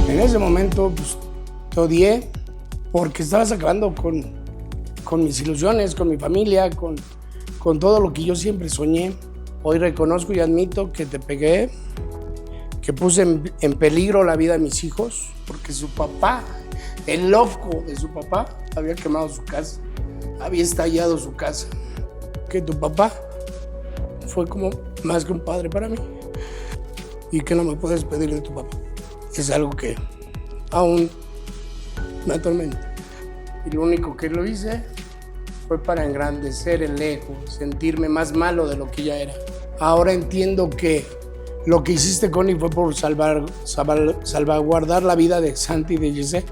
En ese momento, pues, te odié porque estabas acabando con mis ilusiones, con mi familia, con todo lo que yo siempre soñé. Hoy reconozco y admito que te pegué, que puse en peligro la vida de mis hijos, porque su papá, el loco de su papá, había quemado su casa, había estallado su casa. Que tu papá fue como más que un padre para mí y que no me puedes pedir de tu papá. Es algo que aún me atormenta. Y lo único que lo hice fue para engrandecer el ego, sentirme más malo de lo que ya era. Ahora entiendo que lo que hiciste, Connie, fue por salvaguardar la vida de Santi y de Giselle.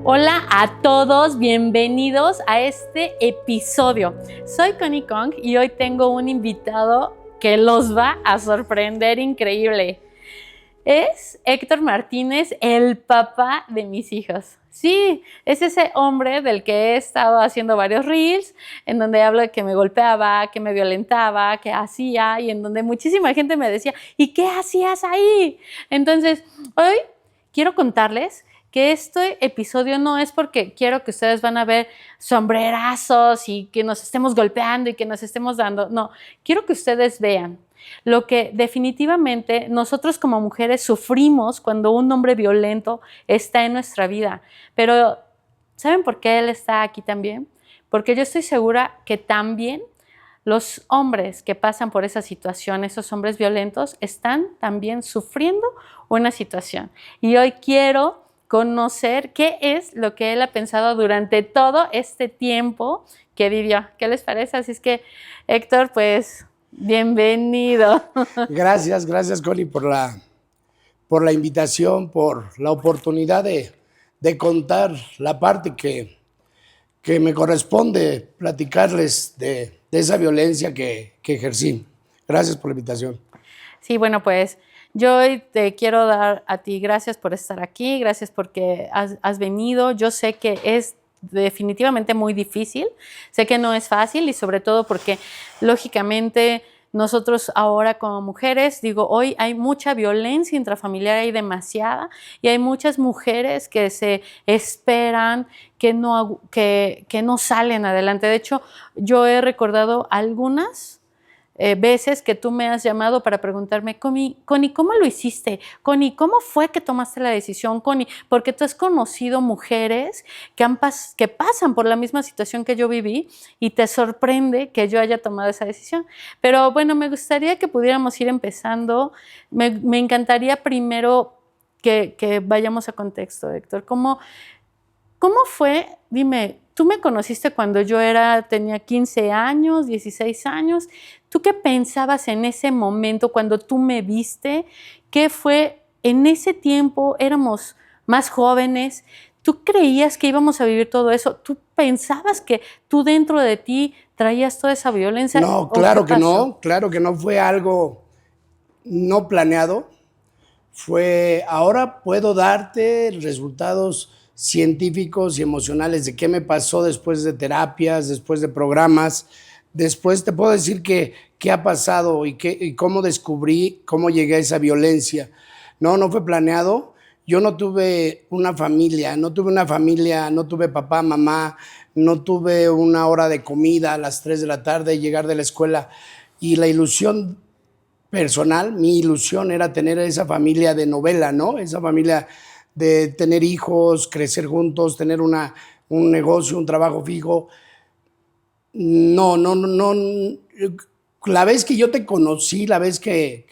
Hola a todos, bienvenidos a este episodio. Soy Connie Kong y hoy tengo un invitado que los va a sorprender increíble. Es Héctor Martínez, el papá de mis hijos. Sí, es ese hombre del que he estado haciendo varios reels, en donde hablo de que me golpeaba, que me violentaba, que hacía, y en donde muchísima gente me decía, ¿y qué hacías ahí? Entonces, hoy quiero contarles que este episodio no es porque quiero que ustedes van a ver sombrerazos y que nos estemos golpeando y que nos estemos dando. No, quiero que ustedes vean lo que definitivamente nosotros como mujeres sufrimos cuando un hombre violento está en nuestra vida. Pero, ¿saben por qué él está aquí también? Porque yo estoy segura que también los hombres que pasan por esa situación, esos hombres violentos, están también sufriendo una situación. Y hoy quiero conocer qué es lo que él ha pensado durante todo este tiempo que vivió. ¿Qué les parece? Así es que, Héctor, pues, bienvenido. Gracias, Connie, por la invitación, por la oportunidad de contar la parte que me corresponde platicarles de esa violencia que ejercí. Gracias por la invitación. Sí, bueno, pues yo hoy te quiero dar a ti gracias por estar aquí, gracias porque has venido. Yo sé que es definitivamente muy difícil, sé que no es fácil y sobre todo porque lógicamente nosotros ahora como mujeres, digo, hoy hay mucha violencia intrafamiliar, hay demasiada, y hay muchas mujeres que se esperan, que no salen adelante. De hecho, yo he recordado algunas veces que tú me has llamado para preguntarme, Connie, ¿cómo lo hiciste? Connie, ¿cómo fue que tomaste la decisión? Connie, porque tú has conocido mujeres que pasan por la misma situación que yo viví y te sorprende que yo haya tomado esa decisión. Pero bueno, me gustaría que pudiéramos ir empezando. Me encantaría primero que vayamos a contexto, Héctor. ¿Cómo fue? Dime, tú me conociste cuando yo tenía 15 años, 16 años. ¿Tú qué pensabas en ese momento cuando tú me viste? ¿Qué fue en ese tiempo? Éramos más jóvenes. ¿Tú creías que íbamos a vivir todo eso? ¿Tú pensabas que tú dentro de ti traías toda esa violencia? No, claro que no fue algo no planeado. Ahora puedo darte resultados científicos y emocionales de qué me pasó después de terapias, después de programas. Después te puedo decir qué ha pasado y cómo descubrí, cómo llegué a esa violencia. No fue planeado. Yo no tuve una familia, no tuve papá, mamá, no tuve una hora de comida a las 3 de la tarde, llegar de la escuela. Y la ilusión personal, mi ilusión era tener esa familia de novela, ¿no? Esa familia de tener hijos, crecer juntos, tener un negocio, un trabajo fijo. No. La vez que yo te conocí, la vez que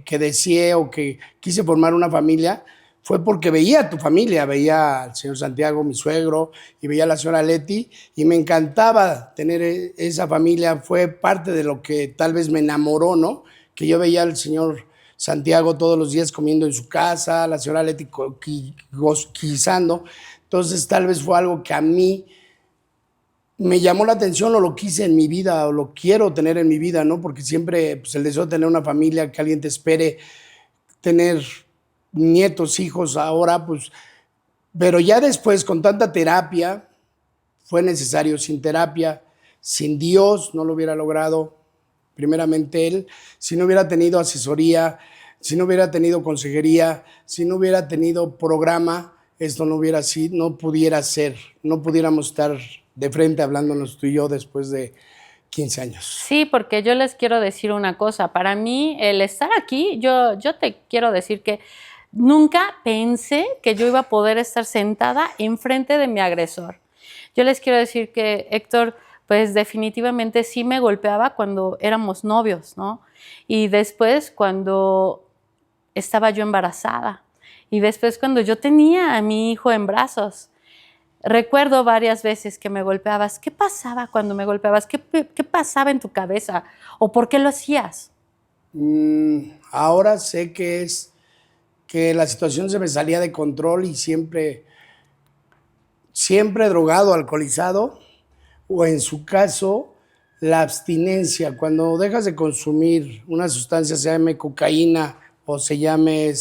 deseé o que quise formar una familia, fue porque veía a tu familia, veía al señor Santiago, mi suegro, y veía a la señora Leti, y me encantaba tener esa familia. Fue parte de lo que tal vez me enamoró, ¿no? Que yo veía al señor Santiago todos los días comiendo en su casa, la señora Leti guisando. Entonces tal vez fue algo que a mí me llamó la atención o lo quise en mi vida o lo quiero tener en mi vida, ¿no? Porque siempre pues, el deseo de tener una familia, que alguien te espere, tener nietos, hijos ahora, pues, pero ya después con tanta terapia, fue necesario. Sin terapia, sin Dios, no lo hubiera logrado, primeramente Él, si no hubiera tenido asesoría, si no hubiera tenido consejería, si no hubiera tenido programa, esto no hubiera sido, no pudiera ser, no pudiéramos estar de frente hablándonos tú y yo después de 15 años. Sí, porque yo les quiero decir una cosa. Para mí, el estar aquí, yo te quiero decir que nunca pensé que yo iba a poder estar sentada enfrente de mi agresor. Yo les quiero decir que Héctor, pues definitivamente sí me golpeaba cuando éramos novios, ¿no? Y después cuando estaba yo embarazada. Y después cuando yo tenía a mi hijo en brazos. Recuerdo varias veces que me golpeabas. ¿Qué pasaba cuando me golpeabas? ¿Qué pasaba en tu cabeza? ¿O por qué lo hacías? Ahora sé que es que la situación se me salía de control y siempre drogado, alcoholizado, o en su caso, la abstinencia. Cuando dejas de consumir una sustancia, se llame cocaína o se llame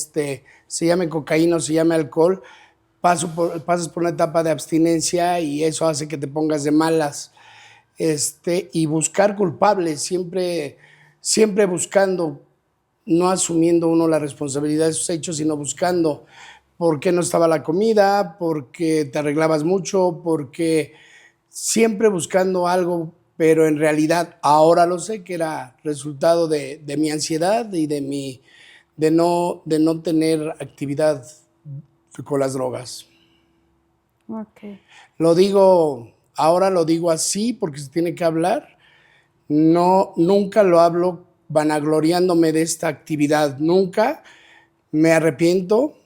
cocaína o se llame alcohol, pasas por una etapa de abstinencia y eso hace que te pongas de malas. Y buscar culpables, siempre buscando, no asumiendo uno la responsabilidad de sus hechos, sino buscando por qué no estaba la comida, por qué te arreglabas mucho, porque siempre buscando algo, pero en realidad ahora lo sé que era resultado de mi ansiedad y de no tener actividad con las drogas. Okay. Ahora lo digo así porque se tiene que hablar. No, nunca lo hablo vanagloriándome de esta actividad, nunca. Me arrepiento,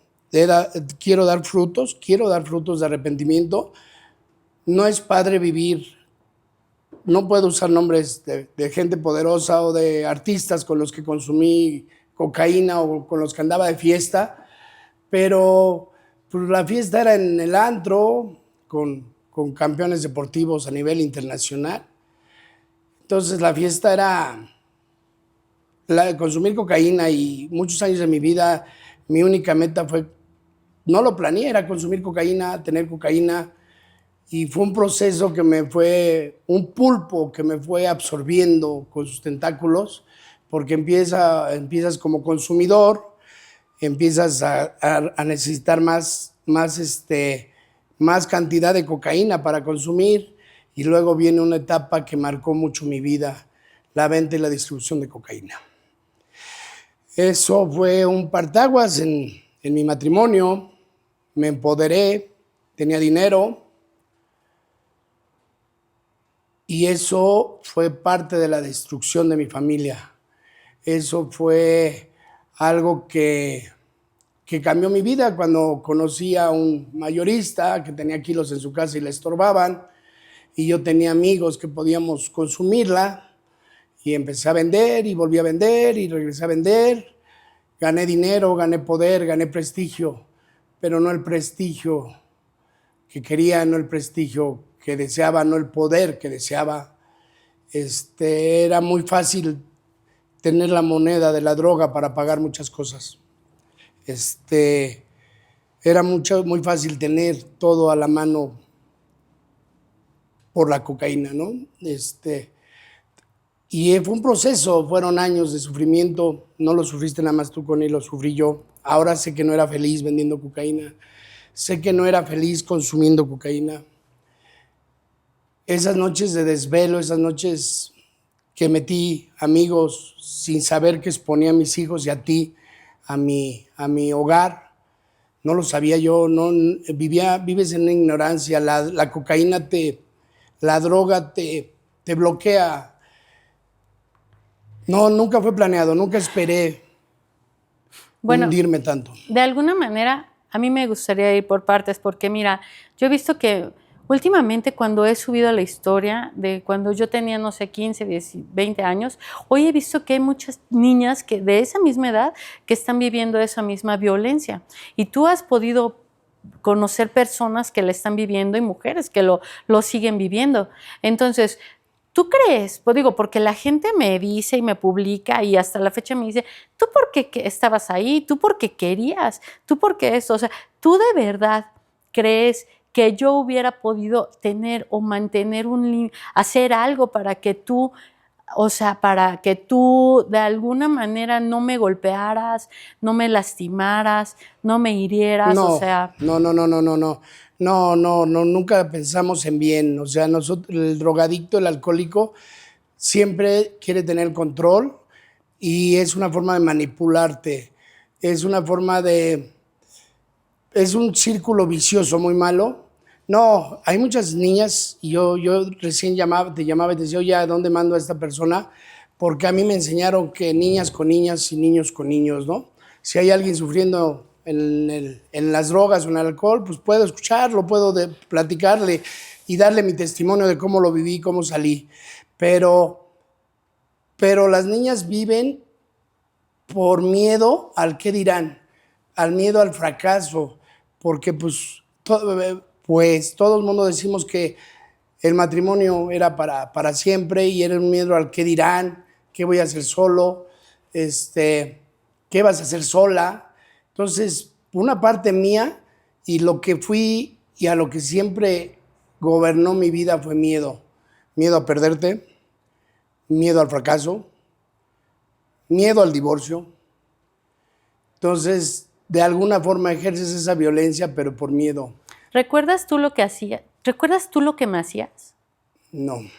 quiero dar frutos de arrepentimiento. No es padre vivir, no puedo usar nombres de gente poderosa o de artistas con los que consumí cocaína o con los que andaba de fiesta, pero pues, la fiesta era en el antro con campeones deportivos a nivel internacional. Entonces la fiesta era consumir cocaína y muchos años de mi vida mi única meta fue, no lo planeé, era consumir cocaína, tener cocaína. Y fue un proceso un pulpo que me fue absorbiendo con sus tentáculos, porque empiezas como consumidor, empiezas a necesitar más cantidad de cocaína para consumir, y luego viene una etapa que marcó mucho mi vida, la venta y la distribución de cocaína. Eso fue un partaguas en mi matrimonio. Me empoderé, tenía dinero. Y eso fue parte de la destrucción de mi familia. Eso fue algo que cambió mi vida cuando conocí a un mayorista que tenía kilos en su casa y le estorbaban. Y yo tenía amigos que podíamos consumirla. Y empecé a vender y volví a vender y regresé a vender. Gané dinero, gané poder, gané prestigio. Pero no el prestigio que quería, no el prestigio que deseaba, no el poder que deseaba. Era muy fácil tener la moneda de la droga para pagar muchas cosas. Era muy fácil tener todo a la mano por la cocaína, ¿no? Y fue un proceso, fueron años de sufrimiento. No lo sufriste nada más tú con él, lo sufrí yo. Ahora sé que no era feliz vendiendo cocaína. Sé que no era feliz consumiendo cocaína. Esas noches de desvelo, esas noches que metí amigos sin saber que exponía a mis hijos y a ti, a mi hogar, no lo sabía yo, vives en la ignorancia, la cocaína la droga te bloquea. No, nunca fue planeado, nunca esperé hundirme tanto. De alguna manera, a mí me gustaría ir por partes, porque mira, yo he visto que últimamente cuando he subido la historia de cuando yo tenía, no sé, 15, 10, 20 años, hoy he visto que hay muchas niñas que de esa misma edad que están viviendo esa misma violencia. Y tú has podido conocer personas que la están viviendo y mujeres que lo siguen viviendo. Entonces, ¿tú crees? Pues digo, porque la gente me dice y me publica y hasta la fecha me dice, ¿tú por qué estabas ahí? ¿Tú por qué querías? ¿Tú por qué esto? O sea, ¿tú de verdad crees que yo hubiera podido tener o mantener hacer algo para que tú, o sea, para que tú de alguna manera no me golpearas, no me lastimaras, no me hirieras, o No, sea, no, no, no, no, no, no. No, no, no, nunca pensamos en bien. O sea, nosotros, el drogadicto, el alcohólico, siempre quiere tener el control y es una forma de manipularte. Es una forma de... Es un círculo vicioso muy malo. No, hay muchas niñas y yo recién te llamaba y te decía, oye, ¿a dónde mando a esta persona? Porque a mí me enseñaron que niñas con niñas y niños con niños, ¿no? Si hay alguien sufriendo en las drogas o en el alcohol, pues puedo escucharlo, puedo platicarle y darle mi testimonio de cómo lo viví, cómo salí. Pero las niñas viven por miedo al qué dirán, al miedo al fracaso, porque pues todo el mundo decimos que el matrimonio era para siempre y era un miedo al qué dirán, qué voy a hacer solo, qué vas a hacer sola. Entonces, una parte mía y lo que fui y a lo que siempre gobernó mi vida fue miedo. Miedo a perderte, miedo al fracaso, miedo al divorcio. Entonces, de alguna forma ejerces esa violencia, pero por miedo. ¿recuerdas tú lo que hacía? ¿Recuerdas tú lo que me hacías? No, ¿No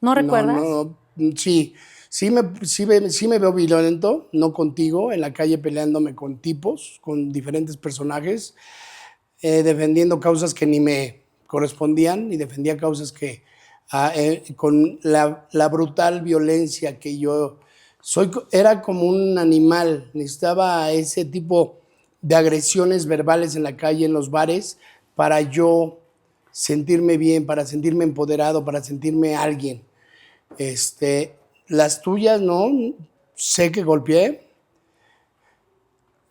no, recuerdas? no, sí, sí me veo violento, no contigo, en la calle peleándome con tipos, con diferentes personajes, defendiendo causas que ni me correspondían y defendía causas que con la brutal violencia que yo era como un animal, necesitaba ese tipo de agresiones verbales en la calle, en los bares, para yo sentirme bien, para sentirme empoderado, para sentirme alguien. Las tuyas, no, sé que golpeé,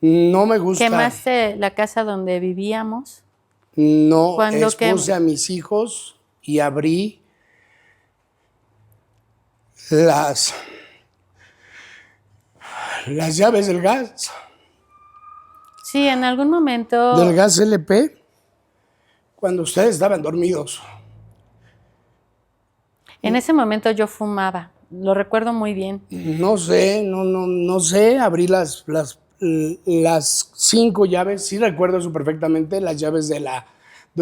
no me gusta, Quemaste la casa donde vivíamos. no Cuando expuse a mis hijos y abrí las, las llaves sí, en algún del momento, gas LP, cuando ustedes estaban dormidos. en ese momento yo fumaba. Lo recuerdo muy bien. No sé, no sé, abrí las 5 llaves, sí recuerdo eso perfectamente, las llaves de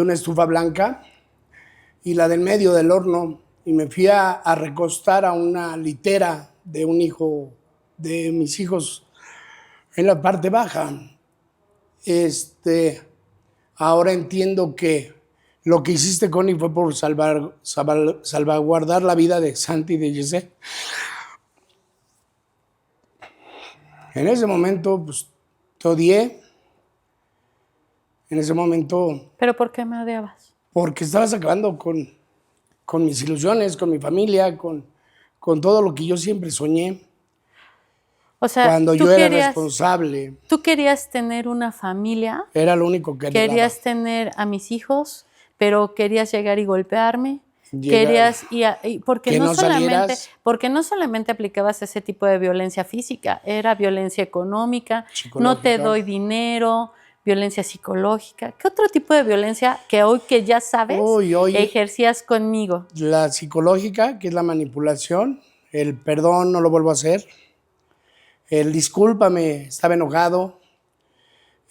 una estufa blanca y la del medio del horno, y me fui a recostar a una litera de un hijo, de mis hijos, en la parte baja. Ahora entiendo que lo que hiciste, Connie, fue por salvaguardar la vida de Santi y de Giselle. En ese momento, pues, te odié. En ese momento, ¿Pero por qué me odiabas? porque estabas acabando con mis ilusiones, con mi familia, con todo lo que yo siempre soñé. O sea, Cuando yo era responsable, tú querías tener una familia, era lo único que anhelaba. querías tener a mis hijos, pero querías llegar y golpearme. Llegar, Porque que no no solamente, salieras. porque no solamente aplicabas ese tipo de violencia física, era violencia económica, no te Psicológica. doy dinero, violencia psicológica. ¿Qué otro tipo de violencia que hoy que ya sabes Hoy, ejercías conmigo? la psicológica, que es la manipulación, el perdón, no lo vuelvo a hacer, el discúlpame, estaba enojado,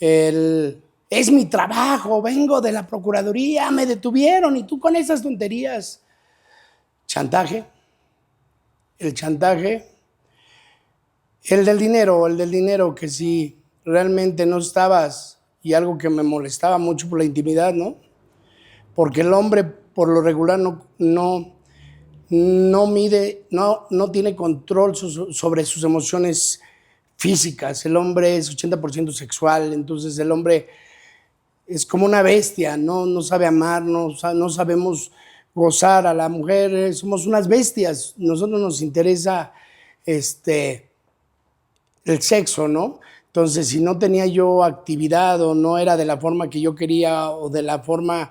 es mi trabajo, vengo de la Procuraduría, me detuvieron y tú con esas tonterías. Chantaje, el chantaje, el del dinero que si realmente no estabas, y algo que me molestaba mucho por la intimidad, ¿no? Porque el hombre por lo regular no mide, no tiene control sobre sus emociones físicas. El hombre es 80% sexual, entonces el hombre es como una bestia, no sabe amar, no sabemos gozar. A la mujer somos unas bestias, nosotros nos interesa el sexo, ¿no? Entonces, si no tenía yo actividad o no era de la forma que yo quería o de la forma,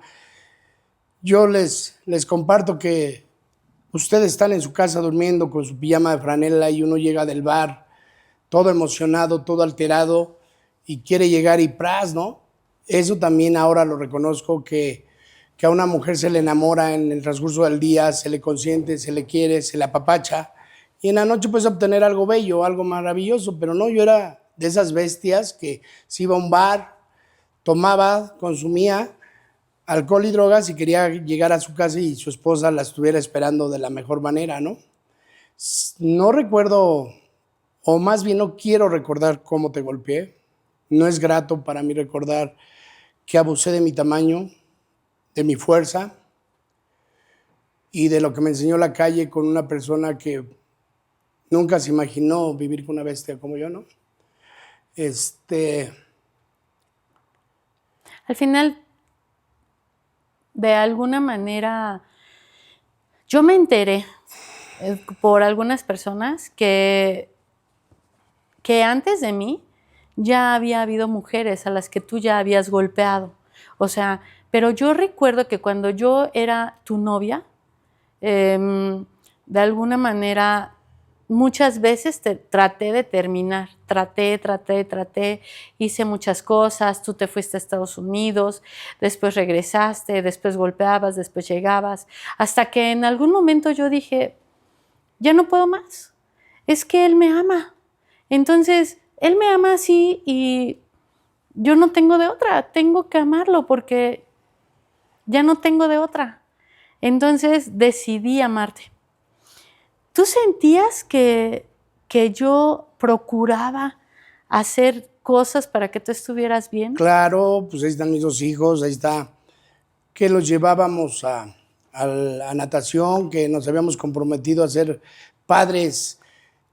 yo les comparto que ustedes están en su casa durmiendo con su pijama de franela y uno llega del bar todo emocionado, todo alterado y quiere llegar y ¡pras!, ¿no? Eso también ahora lo reconozco, que a una mujer se le enamora en el transcurso del día, se le consiente, se le quiere, se le apapacha y en la noche puedes obtener algo bello, algo maravilloso, pero no, yo era de esas bestias que se iba a un bar, tomaba, consumía alcohol y drogas y quería llegar a su casa y su esposa la estuviera esperando de la mejor manera, ¿no? No recuerdo, o más bien no quiero recordar cómo te golpeé. No es grato para mí recordar que abusé de mi tamaño, de mi fuerza y de lo que me enseñó la calle con una persona que nunca se imaginó vivir con una bestia como yo, ¿no? Al final, de alguna manera, yo me enteré por algunas personas que antes de mí ya había habido mujeres a las que tú ya habías golpeado. O sea, pero yo recuerdo que cuando yo era tu novia, de alguna manera, muchas veces traté de terminar, traté, hice muchas cosas, tú te fuiste a Estados Unidos, después regresaste, después golpeabas, después llegabas, hasta que en algún momento yo dije, ya no puedo más, es que él me ama, entonces él me ama así y yo no tengo de otra, tengo que amarlo porque ya no tengo de otra, entonces decidí amarte. ¿Tú sentías que yo procuraba hacer cosas para que tú estuvieras bien? Claro, pues ahí están mis 2 hijos, ahí está que los llevábamos a natación, que nos habíamos comprometido a ser padres.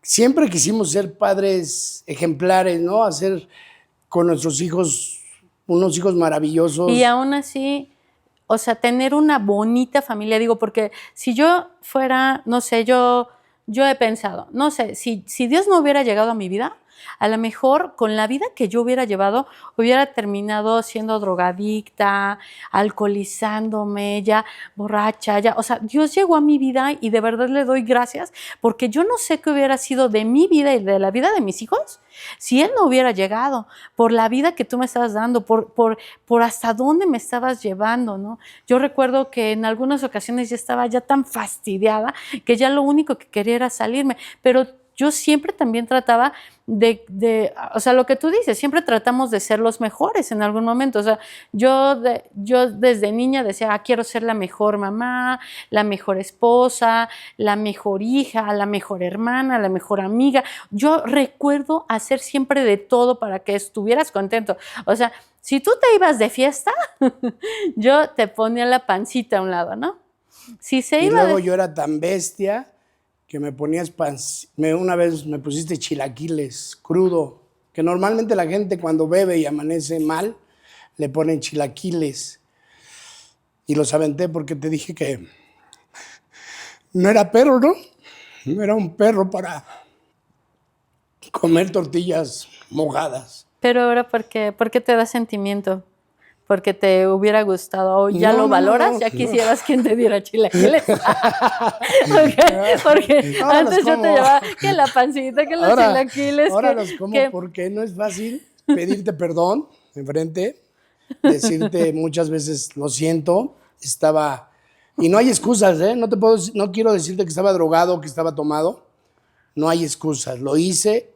Siempre quisimos ser padres ejemplares, ¿no? A ser con nuestros hijos unos hijos maravillosos. Y aún así, o sea, tener una bonita familia, digo, porque si yo fuera, no sé, yo he pensado, no sé, si Dios no hubiera llegado a mi vida, a lo mejor con la vida que yo hubiera llevado, hubiera terminado siendo drogadicta, alcoholizándome, ya borracha, ya, o sea, Dios llegó a mi vida y de verdad le doy gracias porque yo no sé qué hubiera sido de mi vida y de la vida de mis hijos si Él no hubiera llegado, por la vida que tú me estabas dando, por hasta dónde me estabas llevando, ¿no? Yo recuerdo que en algunas ocasiones ya estaba ya tan fastidiada que ya lo único que quería era salirme, pero yo siempre también trataba o sea, lo que tú dices, siempre tratamos de ser los mejores en algún momento. O sea, yo desde niña decía, quiero ser la mejor mamá, la mejor esposa, la mejor hija, la mejor hermana, la mejor amiga. Yo recuerdo hacer siempre de todo para que estuvieras contento. O sea, si tú te ibas de fiesta, yo te ponía la pancita a un lado, ¿no? Si se y iba luego yo era tan bestia que me ponías una vez me pusiste chilaquiles crudo, que normalmente la gente cuando bebe y amanece mal, le ponen chilaquiles. Y los aventé porque te dije que no era perro, ¿no? No era un perro para comer tortillas mojadas. Pero ahora, ¿por qué te da sentimiento? Porque te hubiera gustado, o ya No, lo no, valoras, no, ya no. quisieras quien te diera chilaquiles. porque Ahora antes los yo te como. llevaba que la pancita, que los chilaquiles. Ahora los como porque no es fácil pedirte perdón enfrente, decirte muchas veces lo siento, estaba. Y no hay excusas, ¿eh? No quiero decirte que estaba drogado, que estaba tomado. No hay excusas. Lo hice,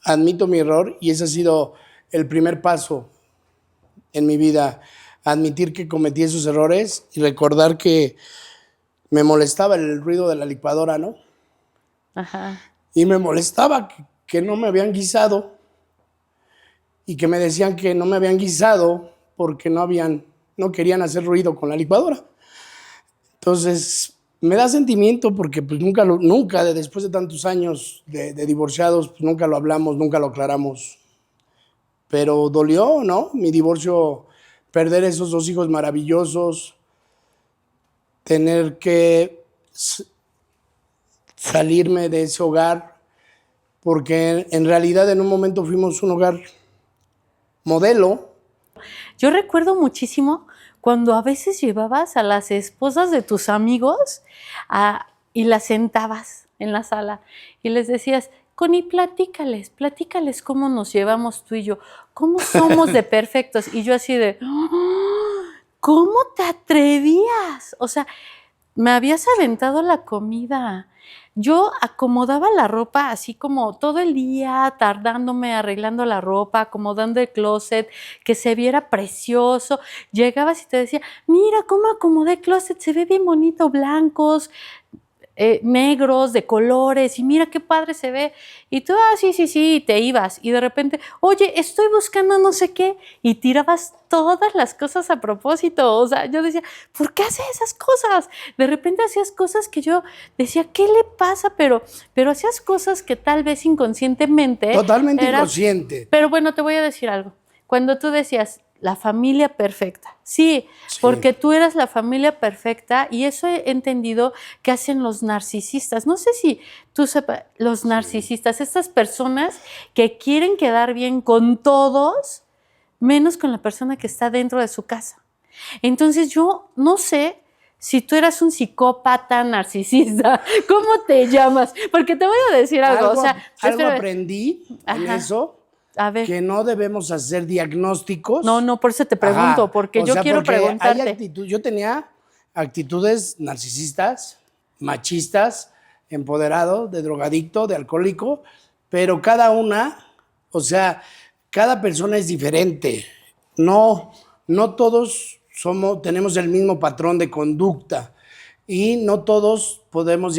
admito mi error y ese ha sido el primer paso en mi vida, admitir que cometí esos errores y recordar que me molestaba el ruido de la licuadora, ¿no? Ajá. Y me molestaba que no me habían guisado y que me decían que no me habían guisado porque no querían hacer ruido con la licuadora. Entonces, me da sentimiento porque pues nunca, después de tantos años de divorciados, pues nunca lo hablamos, nunca lo aclaramos. Pero dolió, ¿no? Mi divorcio, perder esos 2 hijos maravillosos, tener que salirme de ese hogar porque en realidad en un momento fuimos un hogar modelo. Yo recuerdo muchísimo cuando a veces llevabas a las esposas de tus amigos y las sentabas en la sala y les decías, Connie, platícales cómo nos llevamos tú y yo, cómo somos de perfectos. Y yo así de, ¿cómo te atrevías? O sea, me habías aventado la comida. Yo acomodaba la ropa así como todo el día, tardándome arreglando la ropa, acomodando el closet, que se viera precioso. Llegabas y te decía, mira cómo acomodé el closet, se ve bien bonito, blancos, negros, de colores, y mira qué padre se ve. Y tú, sí, y te ibas. Y de repente, oye, estoy buscando no sé qué, y tirabas todas las cosas a propósito. O sea, yo decía, ¿por qué haces esas cosas? De repente hacías cosas que yo decía, ¿qué le pasa? Pero hacías cosas que tal vez inconscientemente. Totalmente inconsciente. Pero bueno, te voy a decir algo. Cuando tú decías, la familia perfecta. Sí, porque tú eras la familia perfecta y eso he entendido que hacen los narcisistas. No sé si tú sepas, los narcisistas, estas personas que quieren quedar bien con todos, menos con la persona que está dentro de su casa. Entonces yo no sé si tú eras un psicópata narcisista, ¿cómo te llamas? Porque te voy a decir algo. O sea, algo aprendí en eso. A ver. Que no debemos hacer diagnósticos. No, por eso te pregunto, porque yo quiero preguntarte. Yo tenía actitudes narcisistas, machistas, empoderado, de drogadicto, de alcohólico, pero cada persona es diferente. No todos tenemos el mismo patrón de conducta y no todos podemos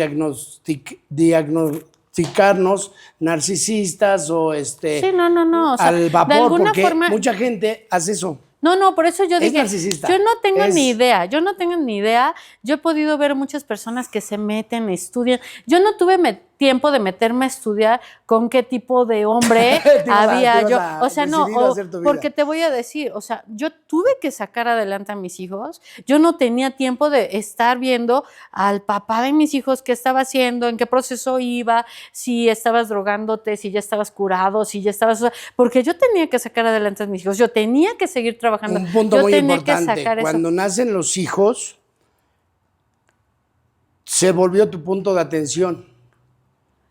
diagnosticarnos narcisistas o Sí, no. O sea, al vapor, de alguna porque forma, mucha gente hace eso. No, por eso yo dije, narcisista. yo no tengo ni idea. Yo he podido ver muchas personas que se meten, estudian. Yo no tuve tiempo de meterme a estudiar con qué tipo de hombre había yo. O sea, porque te voy a decir, o sea, yo tuve que sacar adelante a mis hijos. Yo no tenía tiempo de estar viendo al papá de mis hijos qué estaba haciendo, en qué proceso iba, si estabas drogándote, si ya estabas curado, si ya estabas... Porque yo tenía que sacar adelante a mis hijos. Yo tenía que seguir trabajando. Un punto muy importante, cuando nacen los hijos, se volvió tu punto de atención,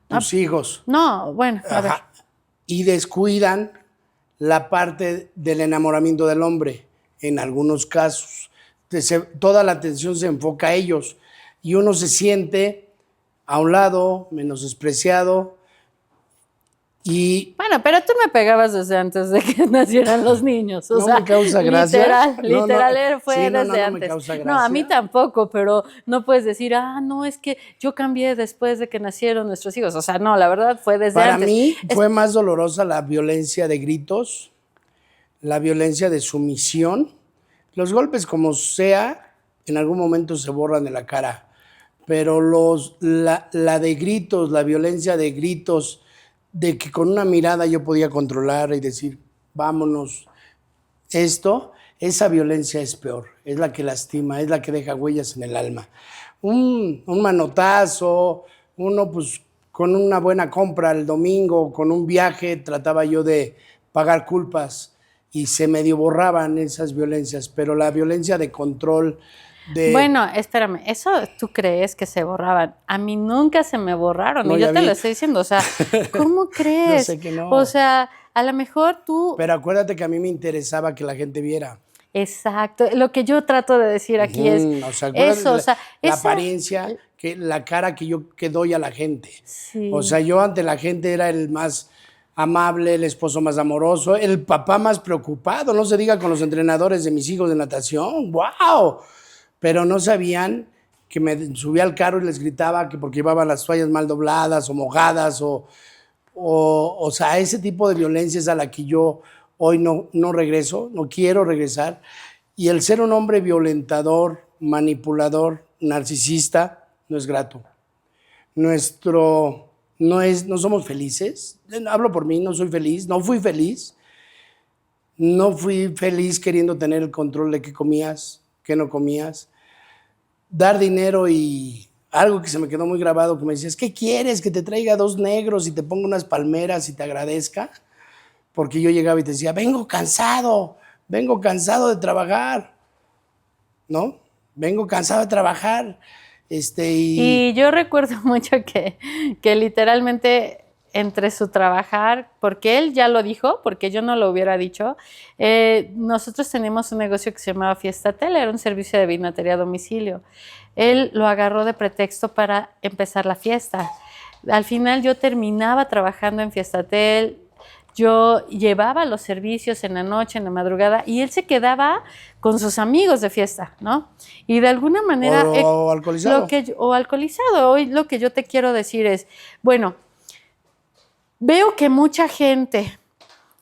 tus hijos. No, bueno, a ver. Y descuidan la parte del enamoramiento del hombre, en algunos casos. Toda la atención se enfoca a ellos y uno se siente a un lado, menospreciado. Bueno, pero tú me pegabas desde antes de que nacieran los niños. O sea, me causa gracia. Literal fue desde antes. Me causa gracia. No, a mí tampoco, pero no puedes decir, no, es que yo cambié después de que nacieron nuestros hijos. O sea, no, la verdad fue desde antes. Para mí fue más dolorosa la violencia de gritos, la violencia de sumisión. Los golpes, como sea, en algún momento se borran de la cara. Pero la de gritos, la violencia de gritos, de que con una mirada yo podía controlar y decir, vámonos, esa violencia es peor, es la que lastima, es la que deja huellas en el alma. Un manotazo, uno pues con una buena compra el domingo, con un viaje, trataba yo de pagar culpas y se medio borraban esas violencias, pero la violencia de control, Bueno, espérame, ¿eso tú crees que se borraban? A mí nunca se me borraron, no, y yo te lo estoy diciendo, o sea, ¿cómo crees? No sé que no. O sea, a lo mejor tú... Pero acuérdate que a mí me interesaba que la gente viera. Exacto, lo que yo trato de decir aquí es eso, la apariencia, la cara que doy a la gente. Sí. O sea, yo ante la gente era el más amable, el esposo más amoroso, el papá más preocupado, no se diga con los entrenadores de mis hijos de natación, ¡wow! Pero no sabían que me subía al carro y les gritaba que porque llevaba las toallas mal dobladas o mojadas o sea, ese tipo de violencia es a la que yo hoy no regreso, no quiero regresar. Y el ser un hombre violentador, manipulador, narcisista, no es grato. No somos felices. Hablo por mí, no soy feliz, no fui feliz. No fui feliz queriendo tener el control de qué comías, qué no comías. Dar dinero y algo que se me quedó muy grabado, que me decías, ¿qué quieres? ¿Que te traiga 2 negros y te ponga unas palmeras y te agradezca? Porque yo llegaba y te decía, vengo cansado de trabajar, ¿no? Vengo cansado de trabajar. Y yo recuerdo mucho que literalmente entre su trabajar, porque él ya lo dijo, porque yo no lo hubiera dicho, nosotros teníamos un negocio que se llamaba Fiestatel, era un servicio de vinatería a domicilio. Él lo agarró de pretexto para empezar la fiesta. Al final yo terminaba trabajando en Fiestatel, yo llevaba los servicios en la noche, en la madrugada, y él se quedaba con sus amigos de fiesta, ¿no? Y de alguna manera... O alcoholizado. O alcoholizado. Hoy lo que yo te quiero decir es, bueno, veo que mucha gente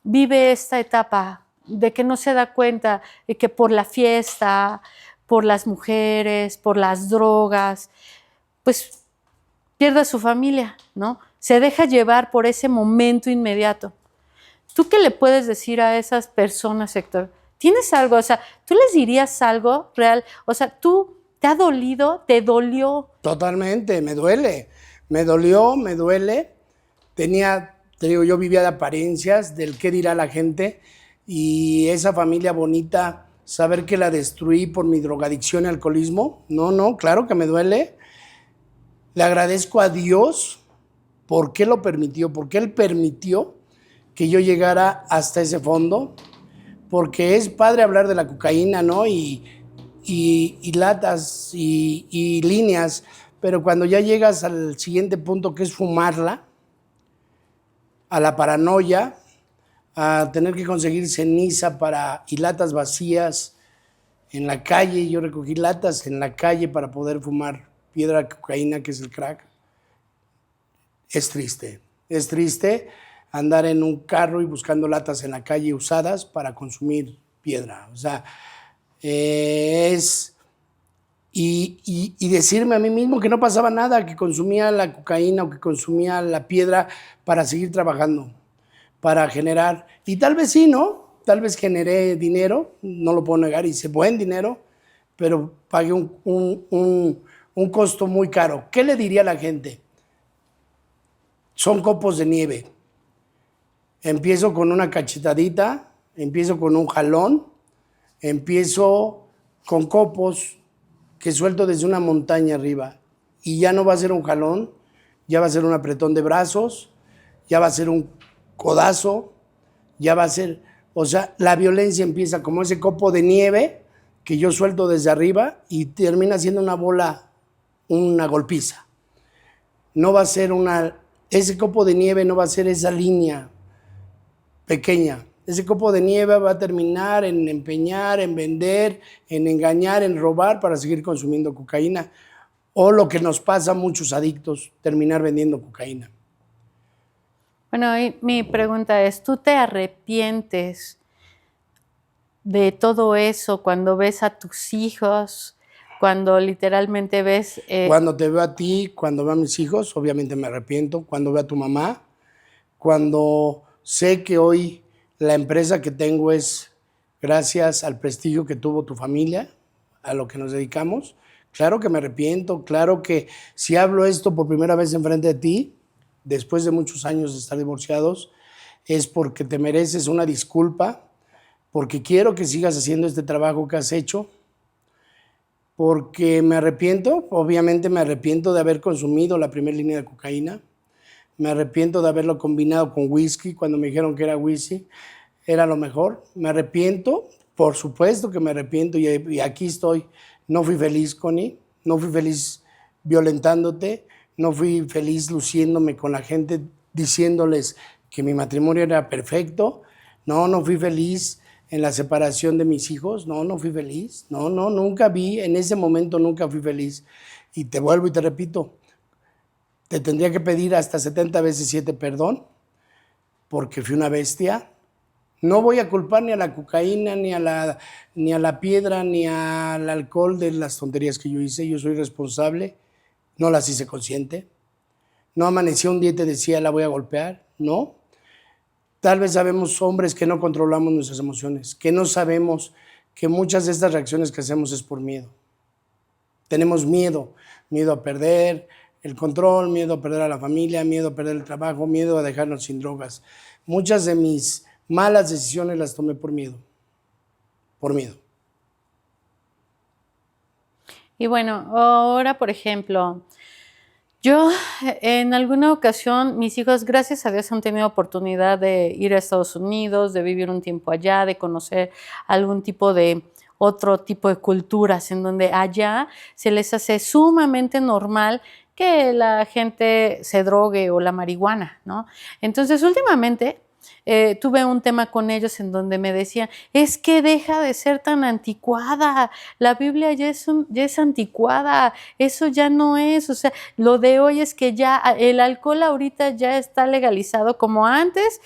vive esta etapa de que no se da cuenta de que por la fiesta, por las mujeres, por las drogas, pues pierde a su familia, ¿no? Se deja llevar por ese momento inmediato. ¿Tú qué le puedes decir a esas personas, Héctor? ¿Tienes algo? O sea, ¿tú les dirías algo real? O sea, ¿tú te ha dolido? ¿Te dolió? Totalmente, me duele. Me dolió, me duele. Te digo, yo vivía de apariencias, del qué dirá la gente, y esa familia bonita, saber que la destruí por mi drogadicción y alcoholismo. No, claro que me duele. Le agradezco a Dios por qué lo permitió, porque Él permitió que yo llegara hasta ese fondo, porque es padre hablar de la cocaína, ¿no? Y latas y líneas, pero cuando ya llegas al siguiente punto, que es fumarla, a la paranoia, a tener que conseguir ceniza y latas vacías en la calle, yo recogí latas en la calle para poder fumar piedra de cocaína, que es el crack. Es triste andar en un carro y buscando latas en la calle usadas para consumir piedra. O sea, y decirme a mí mismo que no pasaba nada, que consumía la cocaína o que consumía la piedra para seguir trabajando, para generar. Y tal vez sí, ¿no? Tal vez generé dinero, no lo puedo negar, hice buen dinero, pero pagué un costo muy caro. ¿Qué le diría a la gente? Son copos de nieve. Empiezo con una cachetadita, empiezo con un jalón, empiezo con copos que suelto desde una montaña arriba. Y ya no va a ser un jalón, ya va a ser un apretón de brazos, ya va a ser un codazo, ya va a ser... O sea, la violencia empieza como ese copo de nieve que yo suelto desde arriba y termina siendo una bola, una golpiza. No va a ser ese copo de nieve no va a ser esa línea pequeña. Ese copo de nieve va a terminar en empeñar, en vender, en engañar, en robar para seguir consumiendo cocaína. O lo que nos pasa a muchos adictos, terminar vendiendo cocaína. Bueno, y mi pregunta es, ¿tú te arrepientes de todo eso cuando ves a tus hijos, cuando literalmente ves... Cuando te veo a ti, cuando veo a mis hijos, obviamente me arrepiento. Cuando veo a tu mamá, cuando sé que hoy la empresa que tengo es gracias al prestigio que tuvo tu familia, a lo que nos dedicamos. Claro que me arrepiento, claro que si hablo esto por primera vez enfrente de ti, después de muchos años de estar divorciados, es porque te mereces una disculpa, porque quiero que sigas haciendo este trabajo que has hecho, porque me arrepiento, obviamente me arrepiento de haber consumido la primera línea de cocaína, me arrepiento de haberlo combinado con whisky, cuando me dijeron que era whisky, era lo mejor. Me arrepiento, por supuesto que me arrepiento, y aquí estoy. No fui feliz, Connie, no fui feliz violentándote, no fui feliz luciéndome con la gente, diciéndoles que mi matrimonio era perfecto. No fui feliz en la separación de mis hijos, no fui feliz. Nunca en ese momento nunca fui feliz. Y te vuelvo y te repito, te tendría que pedir hasta 70 veces 7 perdón, porque fui una bestia. No voy a culpar ni a la cocaína, ni a la piedra, ni al alcohol de las tonterías que yo hice. Yo soy responsable, no las hice consciente. No amanecí un día y te decía, la voy a golpear, no. Tal vez sabemos hombres que no controlamos nuestras emociones, que no sabemos que muchas de estas reacciones que hacemos es por miedo. Tenemos miedo miedo a perder el control, miedo a perder a la familia, miedo a perder el trabajo, miedo a dejarnos sin drogas. Muchas de mis malas decisiones las tomé por miedo, por miedo. Y bueno, ahora, por ejemplo, yo en alguna ocasión, mis hijos, gracias a Dios, han tenido oportunidad de ir a Estados Unidos, de vivir un tiempo allá, de conocer algún tipo de otro tipo de culturas, en donde allá se les hace sumamente normal que la gente se drogue o la marihuana, ¿no? Entonces, últimamente tuve un tema con ellos en donde me decían, es que deja de ser tan anticuada, la Biblia ya es anticuada, eso ya no es, o sea, lo de hoy es que ya el alcohol ahorita ya está legalizado como antes,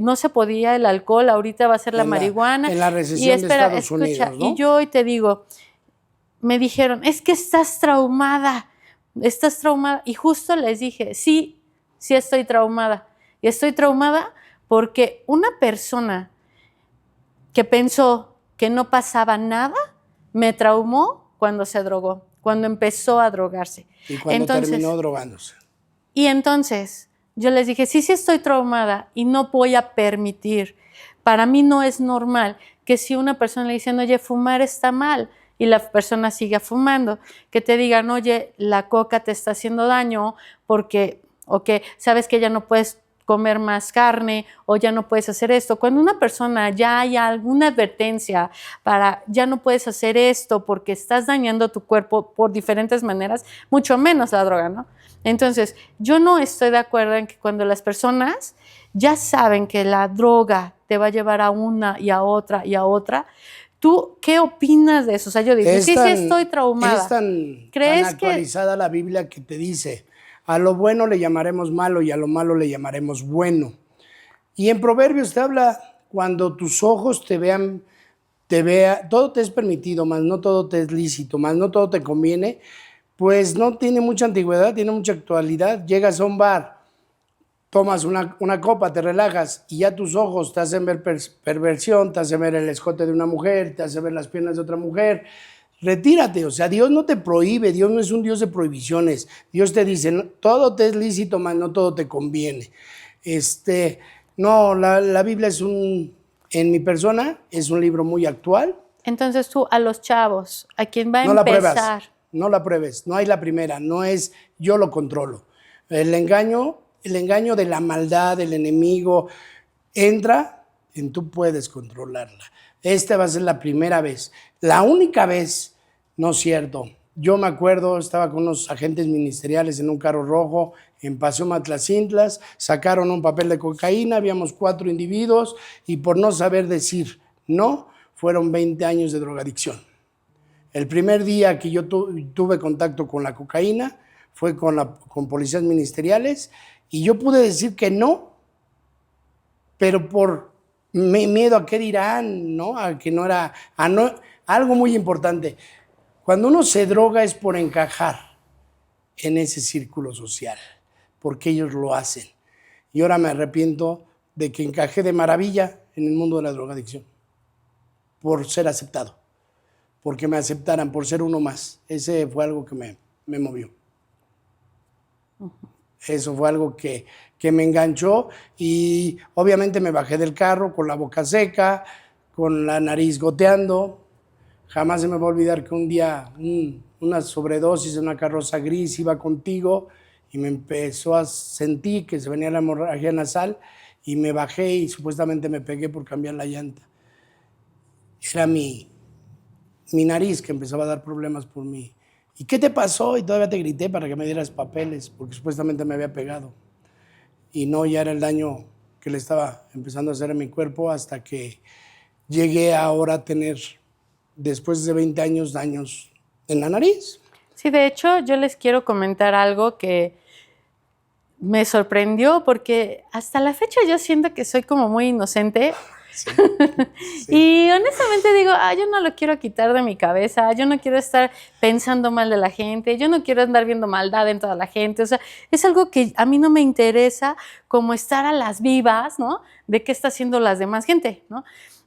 no se podía el alcohol, ahorita va a ser la marihuana. En la recesión de Estados Unidos, ¿no? Y yo hoy te digo, me dijeron, es que estás traumada, y justo les dije, sí estoy traumada, y estoy traumada porque una persona que pensó que no pasaba nada, me traumó cuando se drogó, cuando empezó a drogarse. Y cuando terminó drogándose. Y entonces yo les dije, sí estoy traumada y no voy a permitir. Para mí no es normal que si una persona le dicen, oye, fumar está mal, y la persona siga fumando, que te digan, oye, la coca te está haciendo daño porque, o que sabes que ya no puedes comer más carne o ya no puedes hacer esto. Cuando una persona ya hay alguna advertencia para ya no puedes hacer esto porque estás dañando tu cuerpo por diferentes maneras, mucho menos la droga, ¿no? Entonces, yo no estoy de acuerdo en que cuando las personas ya saben que la droga te va a llevar a una y a otra y a otra, ¿tú qué opinas de eso? O sea, yo digo, sí estoy traumada. Es tan actualizada la Biblia que te dice, a lo bueno le llamaremos malo y a lo malo le llamaremos bueno. Y en Proverbios te habla, cuando tus ojos te vean, todo te es permitido, mas no todo te es lícito, mas no todo te conviene, pues no tiene mucha antigüedad, tiene mucha actualidad. Llegas a un bar, tomas una copa, te relajas y ya tus ojos te hacen ver perversión, te hacen ver el escote de una mujer, te hacen ver las piernas de otra mujer. Retírate, o sea, Dios no te prohíbe, Dios no es un Dios de prohibiciones. Dios te dice, todo te es lícito, mas no todo te conviene. No, la Biblia en mi persona, es un libro muy actual. Entonces tú, a los chavos, a quien va a empezar. No la pruebes, no hay la primera, no es yo lo controlo. El engaño de la maldad, del enemigo, entra en tú puedes controlarla. Esta va a ser la primera vez. La única vez, no es cierto. Yo me acuerdo, estaba con unos agentes ministeriales en un carro rojo en Paseo Matlacintlas, sacaron un papel de cocaína, habíamos 4 individuos y por no saber decir no, fueron 20 años de drogadicción. El primer día que yo tuve contacto con la cocaína fue con policías ministeriales y yo pude decir que no, pero por miedo a qué dirán, ¿no? A que no era... algo muy importante. Cuando uno se droga es por encajar en ese círculo social, porque ellos lo hacen. Y ahora me arrepiento de que encajé de maravilla en el mundo de la drogadicción, por ser aceptado, porque me aceptaran, por ser uno más. Ese fue algo que me movió. Eso fue algo que me enganchó y obviamente me bajé del carro con la boca seca, con la nariz goteando. Jamás se me va a olvidar que un día una sobredosis en una carroza gris iba contigo y me empezó a sentir que se venía la hemorragia nasal y me bajé y supuestamente me pegué por cambiar la llanta. Era mi nariz que empezaba a dar problemas por mí. ¿Y qué te pasó? Y todavía te grité para que me dieras papeles, porque supuestamente me había pegado. Y no, ya era el daño que le estaba empezando a hacer a mi cuerpo hasta que llegué ahora a tener, después de 20 años, daños en la nariz. Sí, de hecho, yo les quiero comentar algo que me sorprendió, porque hasta la fecha yo siento que soy como muy inocente. Sí, sí. Y honestamente digo, yo no lo quiero quitar de mi cabeza, yo no quiero estar pensando mal de la gente, yo no quiero andar viendo maldad en toda la gente, o sea, es algo que a mí no me interesa como estar a las vivas, ¿no? De qué está haciendo las demás gente, ¿no?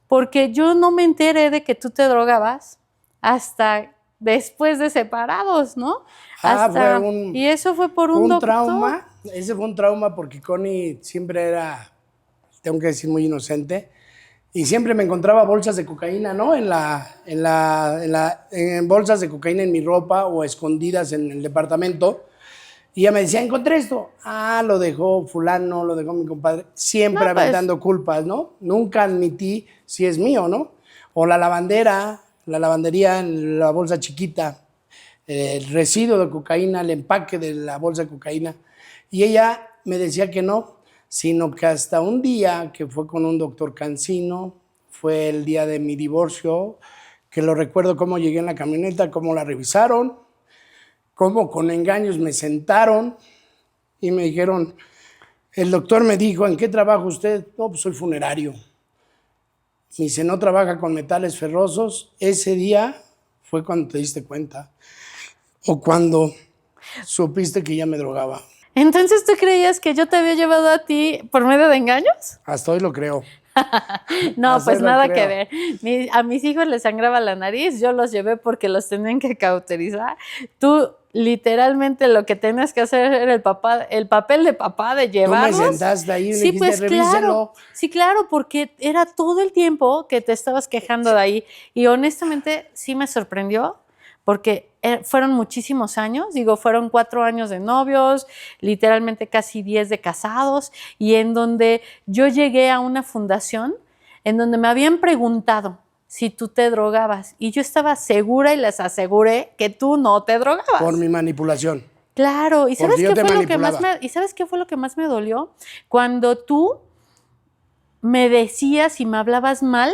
Porque yo no me enteré de que tú te drogabas hasta después de separados, ¿no? Y eso fue por fue un un doctor. trauma. Ese fue un trauma porque Connie siempre era, tengo que decir, muy inocente. Y siempre me encontraba bolsas de cocaína, ¿no? En bolsas de cocaína en mi ropa o escondidas en el departamento. Y ella me decía, encontré esto. Ah, lo dejó fulano, lo dejó mi compadre. Siempre No, pues, aventando culpas, ¿no? Nunca admití si es mío, ¿no? O la lavandería en la bolsa chiquita, el residuo de cocaína, el empaque de la bolsa de cocaína. Y ella me decía que no, sino que hasta un día que fue con un doctor Cancino, fue el día de mi divorcio, que lo recuerdo cómo llegué en la camioneta, cómo la revisaron, cómo con engaños me sentaron y me dijeron, el doctor me dijo, ¿en qué trabaja usted? No, pues soy funerario. Me dice, ¿no trabaja con metales ferrosos? Ese día fue cuando te diste cuenta o cuando supiste que ya me drogaba. Entonces, ¿tú creías que yo te había llevado a ti por medio de engaños? Hasta hoy lo creo. No, Hasta pues hoy lo nada creo. que ver. A mis hijos les sangraba la nariz, yo los llevé porque los tenían que cauterizar. Tú literalmente lo que tenías que hacer era el papel de papá de llevarlos. Tú me sentaste ahí y me Sí, dijiste, pues revíselo. claro, sí, claro, porque era todo el tiempo que te estabas quejando de ahí. Y honestamente sí me sorprendió porque fueron muchísimos años, digo, fueron 4 años de novios, literalmente casi 10 de casados, y en donde yo llegué a una fundación en donde me habían preguntado si tú te drogabas, y yo estaba segura y les aseguré que tú no te drogabas. Por mi manipulación. Claro, ¿y sabes Porque yo qué te fue lo que manipulaba. ¿y sabes qué fue lo que más me dolió? Cuando tú me decías y me hablabas mal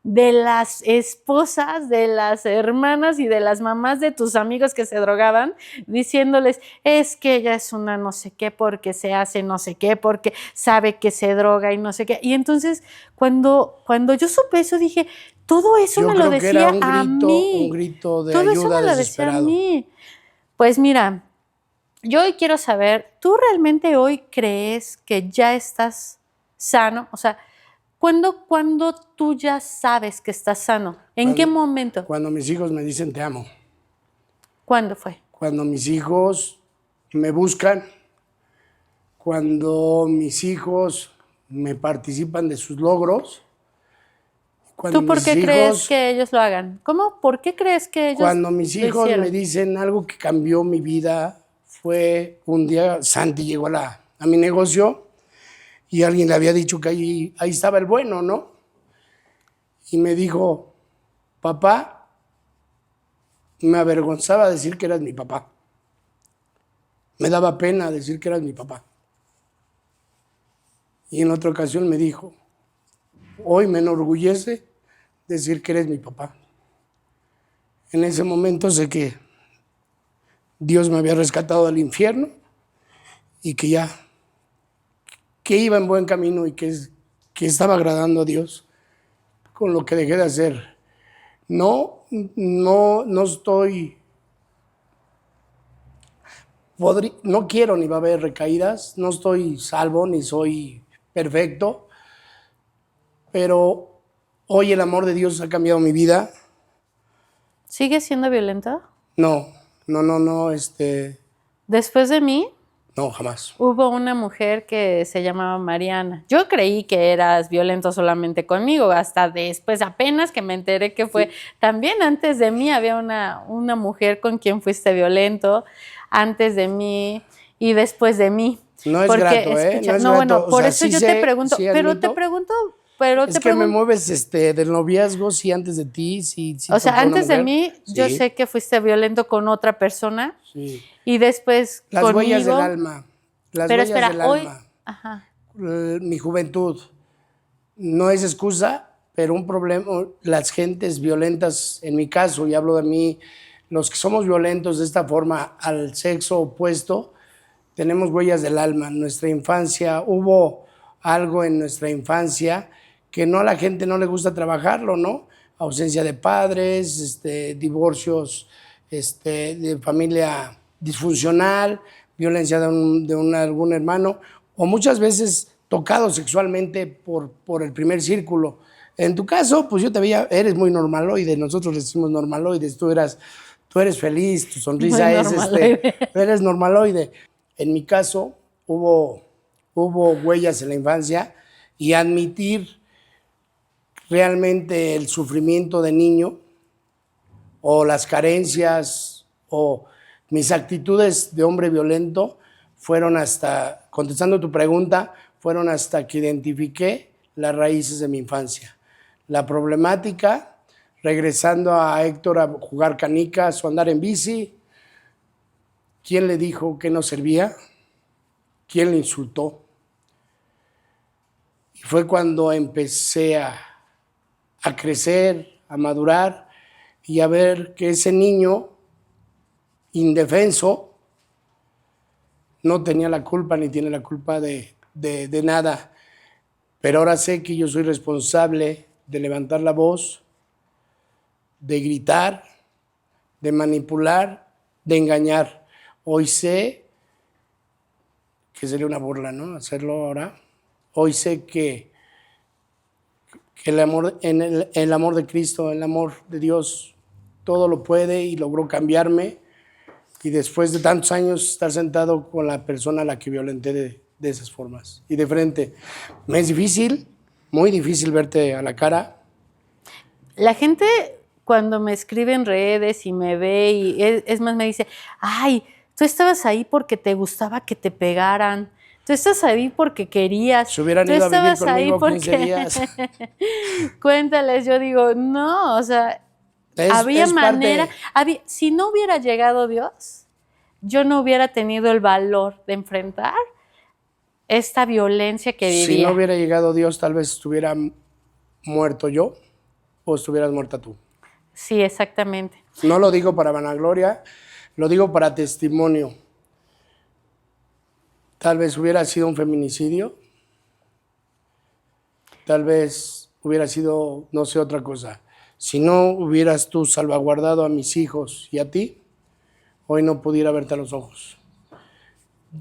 de las esposas, de las hermanas y de las mamás de tus amigos que se drogaban, diciéndoles, es que ella es una no sé qué porque se hace no sé qué, porque sabe que se droga y no sé qué. Y entonces, cuando yo supe eso, dije, todo eso Yo me lo creo que era decía un a grito, mí. un grito de Todo eso ayuda me lo decía a desesperado. mí. Pues mira, yo hoy quiero saber, ¿tú realmente hoy crees que ya estás sano? O sea, ¿cuándo tú ya sabes que estás sano? ¿En qué momento? Cuando mis hijos me dicen te amo. ¿Cuándo fue? Cuando mis hijos me buscan. Cuando mis hijos me participan de sus logros. Cuando ¿Tú por mis qué hijos, crees que ellos lo hagan? ¿Cómo? ¿Por qué crees que ellos Cuando mis lo hijos hicieron? me dicen algo que cambió mi vida, fue un día, Santi llegó a mi negocio y alguien le había dicho que ahí estaba el bueno, ¿no? Y me dijo, papá, me avergonzaba decir que eras mi papá. Me daba pena decir que eras mi papá. Y en otra ocasión me dijo, hoy me enorgullece decir que eres mi papá. En ese momento sé que Dios me había rescatado del infierno y que iba en buen camino y que estaba agradando a Dios con lo que dejé de hacer. No estoy, no quiero ni va a haber recaídas, no estoy salvo ni soy perfecto, pero hoy el amor de Dios ha cambiado mi vida. ¿Sigues siendo violenta? No, Después de mí, no, jamás. hubo una mujer que se llamaba Mariana. Yo creí que eras violento solamente conmigo, hasta después, apenas que me enteré que fue también antes de mí, había una mujer con quien fuiste violento, antes de mí y después de mí. No es Porque, grato, ¿eh? escucha, No es no, grato. bueno, O por sea, eso sí yo sé, te pregunto, sí pero te admito. pregunto, Es que me mueves del noviazgo, sí, antes de ti, sí. o sea, tocó una antes de mujer. mí, yo Sí, sé que fuiste violento con otra persona sí. y después Las conmigo. huellas del alma. Las Pero huellas espera, del hoy, alma. ajá. Mi juventud. No es excusa, pero un problema. Las gentes violentas, en mi caso, y hablo de mí, los que somos violentos de esta forma al sexo opuesto, tenemos huellas del alma. En nuestra infancia hubo algo en nuestra infancia que no a la gente no le gusta trabajarlo, ¿no? Ausencia de padres, divorcios, de familia disfuncional, violencia de algún hermano, o muchas veces tocado sexualmente por el primer círculo. En tu caso, pues yo te veía, eres muy normaloide, nosotros le decimos normaloides, tú eras tú eres feliz, tu sonrisa Muy es, normaloide. eres normaloide. En mi caso, hubo huellas en la infancia y admitir realmente el sufrimiento de niño o las carencias o mis actitudes de hombre violento fueron hasta, contestando tu pregunta, fueron hasta que identifiqué las raíces de mi infancia. La problemática, regresando a Héctor a jugar canicas o andar en bici, ¿quién le dijo que no servía? ¿Quién le insultó? Y fue cuando empecé a crecer, a madurar y a ver que ese niño indefenso no tenía la culpa ni tiene la culpa de nada. Pero ahora sé que yo soy responsable de levantar la voz, de gritar, de manipular, de engañar. Hoy sé que sería una burla, ¿no? Hacerlo ahora. Hoy sé que el amor, el amor de Cristo, el amor de Dios, todo lo puede y logró cambiarme. Y después de tantos años estar sentado con la persona a la que violenté de esas formas y de frente. Me es difícil, muy difícil verte a la cara. La gente cuando me escribe en redes y me ve y es más me dice, ay, tú estabas ahí porque te gustaba que te pegaran. Tú estás ahí porque querías. Se hubieran Tú ido a vivir estabas ahí conmigo porque 15 días. Cuéntales, yo digo, no, o sea, había manera, si no hubiera llegado Dios, yo no hubiera tenido el valor de enfrentar esta violencia que vivía. Si no hubiera llegado Dios, tal vez estuviera muerto yo o estuvieras muerta tú. Sí, exactamente. No lo digo para vanagloria, lo digo para testimonio. Tal vez hubiera sido un feminicidio, tal vez hubiera sido, no sé, otra cosa. Si no hubieras tú salvaguardado a mis hijos y a ti, hoy no pudiera verte a los ojos.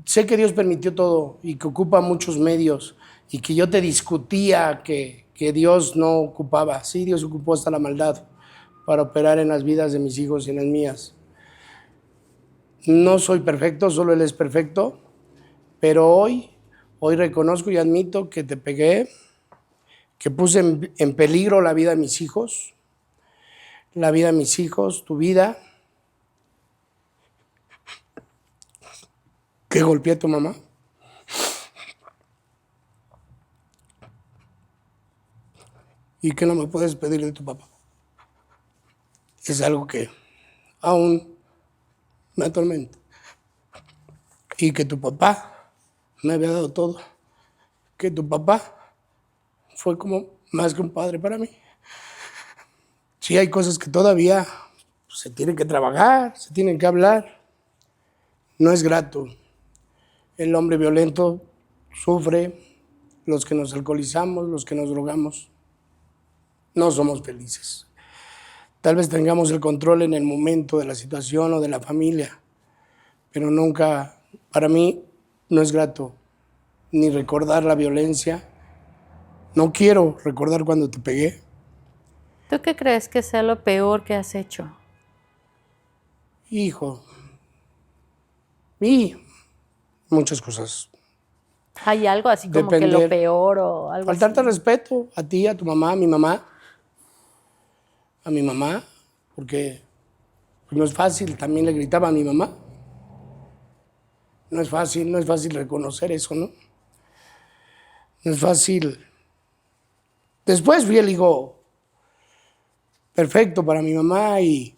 Sé que Dios permitió todo y que ocupa muchos medios y que yo te discutía que Dios no ocupaba. Sí, Dios ocupó hasta la maldad para operar en las vidas de mis hijos y en las mías. No soy perfecto, solo Él es perfecto, pero hoy reconozco y admito que te pegué, que puse en peligro la vida de mis hijos, tu vida, que golpeé a tu mamá. ¿Y qué no me puedes pedir de tu papá? Es algo que aún me atormenta. Y que tu papá me había dado todo. Que tu papá fue como más que un padre para mí. Sí, hay cosas que todavía se tienen que trabajar, se tienen que hablar. No es grato. El hombre violento sufre, los que nos alcoholizamos, los que nos drogamos, no somos felices. Tal vez tengamos el control en el momento de la situación o de la familia, pero nunca, para mí, no es grato ni recordar la violencia. No quiero recordar cuando te pegué. ¿Tú qué crees que sea lo peor que has hecho? Hijo, y muchas cosas. ¿Hay algo así como que lo peor o algo Faltarte así? respeto a ti, a tu mamá, a mi mamá, porque no es fácil, también le gritaba a mi mamá. No es fácil reconocer eso, ¿no? No es fácil. Después fui el hijo perfecto para mi mamá y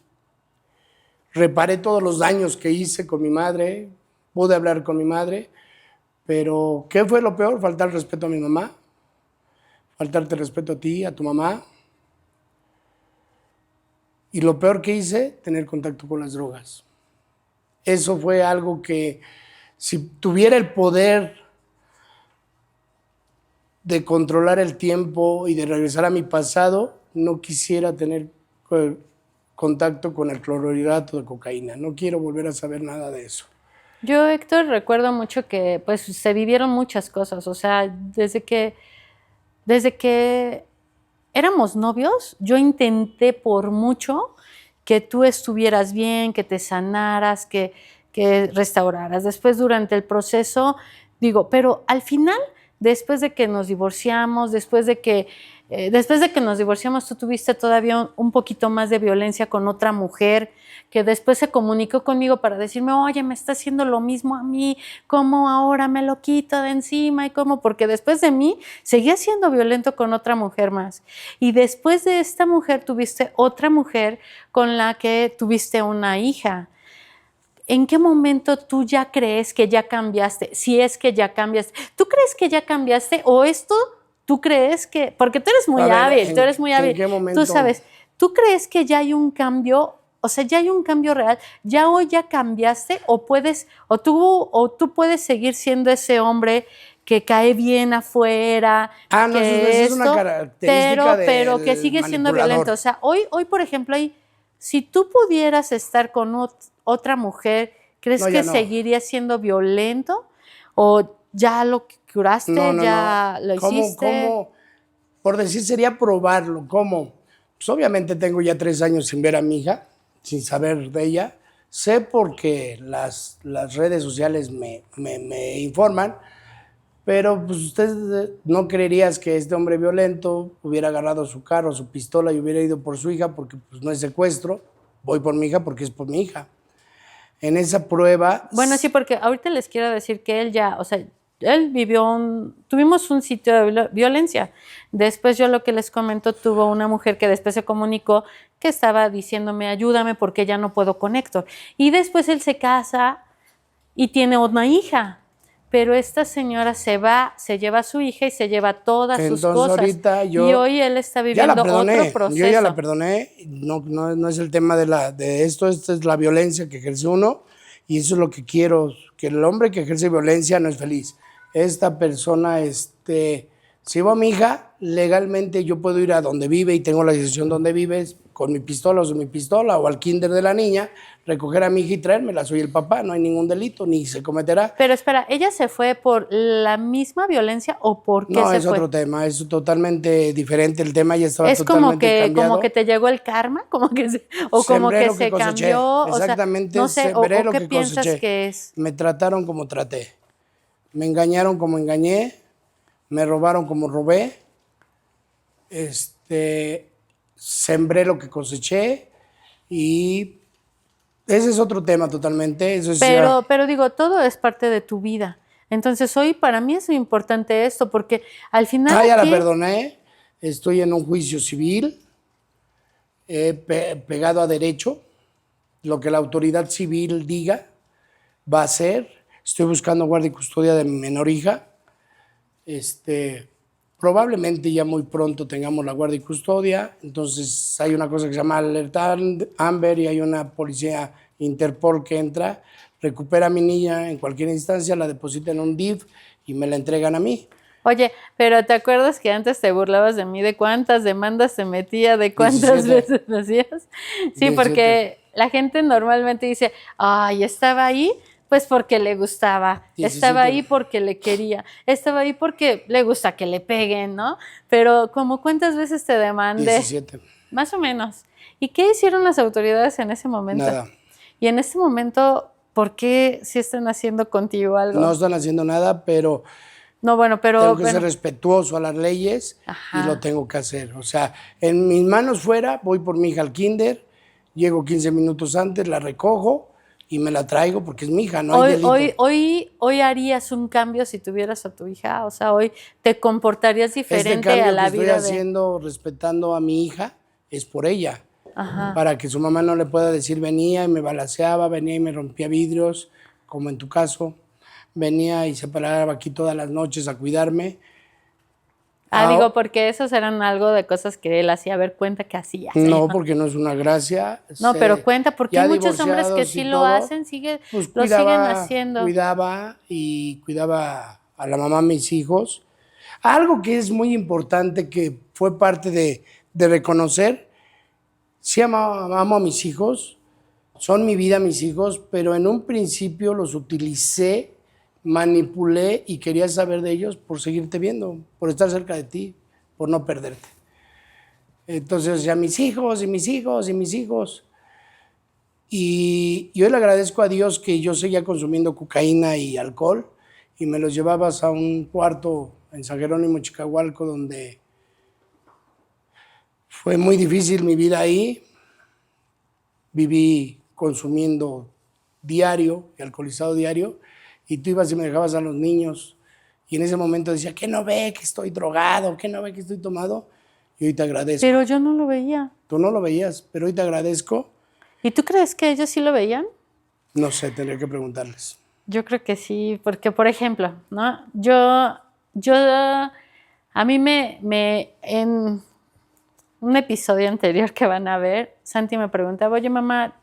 reparé todos los daños que hice con mi madre, pude hablar con mi madre, pero ¿qué fue lo peor? Faltar el respeto a mi mamá, faltarte el respeto a ti, a tu mamá. Y lo peor que hice, tener contacto con las drogas. Eso fue algo que, si tuviera el poder de controlar el tiempo y de regresar a mi pasado, no quisiera tener contacto con el clorhidrato de cocaína. No quiero volver a saber nada de eso. Yo, Héctor, recuerdo mucho que pues se vivieron muchas cosas. O sea, desde que éramos novios, yo intenté por mucho que tú estuvieras bien, que te sanaras, que restauraras. Después, durante el proceso, digo, pero al final, después de que nos divorciamos, después de que nos divorciamos, tú tuviste todavía un poquito más de violencia con otra mujer, que después se comunicó conmigo para decirme, oye, me está haciendo lo mismo a mí, ¿cómo ahora me lo quito de encima? ¿Y cómo? Porque después de mí seguía siendo violento con otra mujer más. Y después de esta mujer tuviste otra mujer con la que tuviste una hija. ¿En qué momento tú ya crees que ya cambiaste? Si es que ya cambiaste. ¿Tú crees que ya cambiaste o esto tú crees que, porque tú eres muy hábil, tú eres muy hábil, ¿en qué momento? tú sabes, ¿tú crees que ya hay un cambio? O sea, ya hay un cambio real, ya hoy ya cambiaste o tú puedes seguir siendo ese hombre que cae bien afuera, No, que eso es una característica pero que sigue siendo violento. O sea, hoy por ejemplo, si tú pudieras estar con otra mujer, ¿crees que seguirías siendo violento? ¿O ya lo curaste, ya lo hiciste? ¿Cómo? Por decir, sería probarlo. ¿Cómo? Pues obviamente tengo ya 3 años sin ver a mi hija, sin saber de ella. Sé porque las redes sociales me informan, pero pues usted no creerías que este hombre violento hubiera agarrado su carro, su pistola y hubiera ido por su hija, porque pues no es secuestro. Voy por mi hija porque es por mi hija. En esa prueba... Bueno, sí, porque ahorita les quiero decir que él ya, o sea, él tuvimos un sitio de violencia. Después yo lo que les comento, tuvo una mujer que después se comunicó que estaba diciéndome, ayúdame porque ya no puedo con Héctor. Y después él se casa y tiene una hija. Pero esta señora se lleva a su hija y se lleva todas sus cosas. Ahorita y hoy él está viviendo otro proceso. Yo ya la perdoné, no es el tema de esto es la violencia que ejerce uno, y eso es lo que quiero, que el hombre que ejerce violencia no es feliz. Esta persona, si va a mi hija, legalmente yo puedo ir a donde vive y tengo la decisión donde vives, con mi pistola o sin mi pistola, o al kinder de la niña, recoger a mi hija y traérmela. Soy el papá, no hay ningún delito, ni se cometerá. Pero espera, ¿ella se fue por la misma violencia o por qué se fue? No, es otro tema, es totalmente diferente. El tema ya estaba totalmente cambiado. Es como que te llegó el karma, como que se cambió. Exactamente, o sea, no sé, sembré o lo qué que piensas coseché. que es. Me trataron como traté, me engañaron como engañé, me robaron como robé, sembré lo que coseché, y ese es otro tema totalmente. Eso es pero digo, todo es parte de tu vida. Entonces hoy para mí es muy importante esto, porque al final... ya la perdoné, estoy en un juicio civil, pegado a derecho, lo que la autoridad civil diga va a hacer. Estoy buscando guardia y custodia de mi menor hija. Probablemente ya muy pronto tengamos la guardia y custodia. Entonces hay una cosa que se llama alerta Amber, y hay una policía Interpol que entra, recupera a mi niña en cualquier instancia, la deposita en un DIF y me la entregan a mí. Oye, pero ¿te acuerdas que antes te burlabas de mí de cuántas demandas te metía, de cuántas 17. veces lo hacías? Sí, 17. Porque la gente normalmente dice, ay, estaba ahí pues porque le gustaba, 17. Estaba ahí porque le quería, estaba ahí porque le gusta que le peguen, ¿no? Pero como cuántas veces te demandé. 17. Más o menos. ¿Y qué hicieron las autoridades en ese momento? Nada. Y en este momento, ¿por qué sí están haciendo contigo algo? No están haciendo nada, pero... No, bueno, pero... Tengo que ser respetuoso a las leyes. Ajá. Y lo tengo que hacer. O sea, en mis manos fuera, voy por mi hija al kinder, llego 15 minutos antes, la recojo y me la traigo porque es mi hija, no hay delito. Hoy harías un cambio si tuvieras a tu hija, o sea, hoy te comportarías diferente a la vida. Estoy haciendo, respetando a mi hija, es por ella. Ajá. Para que su mamá no le pueda decir, venía y me balaceaba, venía y me rompía vidrios, como en tu caso. Venía y se paraba aquí todas las noches a cuidarme. Digo, porque esos eran algo de cosas que él hacía. A ver, cuenta que hacía. No, porque no es una gracia. No, pero cuenta, porque hay muchos hombres que sí lo hacen, pues lo siguen haciendo. Cuidaba a la mamá, a mis hijos. Algo que es muy importante, que fue parte de reconocer, sí amo a mis hijos, son mi vida mis hijos, pero en un principio los utilicé, manipulé y quería saber de ellos por seguirte viendo, por estar cerca de ti, por no perderte. Entonces ya mis hijos y mis hijos y mis hijos. Y yo le agradezco a Dios que yo seguía consumiendo cocaína y alcohol y me los llevabas a un cuarto en San Jerónimo, Chicahualco, donde fue muy difícil mi vida ahí. Viví consumiendo diario y alcoholizado diario, y tú ibas y me dejabas a los niños, y en ese momento decía, ¿qué no ve que estoy drogado? ¿Qué no ve que estoy tomado? Y hoy te agradezco. Pero yo no lo veía. Tú no lo veías, pero hoy te agradezco. ¿Y tú crees que ellos sí lo veían? No sé, tendría que preguntarles. Yo creo que sí, porque por ejemplo, ¿no? A mí en un episodio anterior que van a ver, Santi me preguntaba, oye mamá,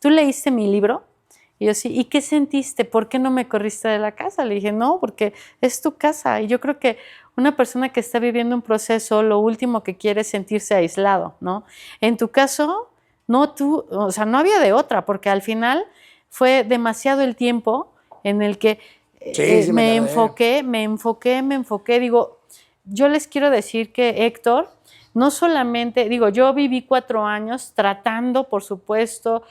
¿tú leíste mi libro? Y yo sí, ¿y qué sentiste? ¿Por qué no me corriste de la casa? Le dije, no, porque es tu casa. Y yo creo que una persona que está viviendo un proceso, lo último que quiere es sentirse aislado, ¿no? En tu caso, no no había de otra, porque al final fue demasiado el tiempo en el que Sí, me enfoqué. Digo, yo les quiero decir que Héctor, no solamente, digo, yo viví 4 años tratando, por supuesto,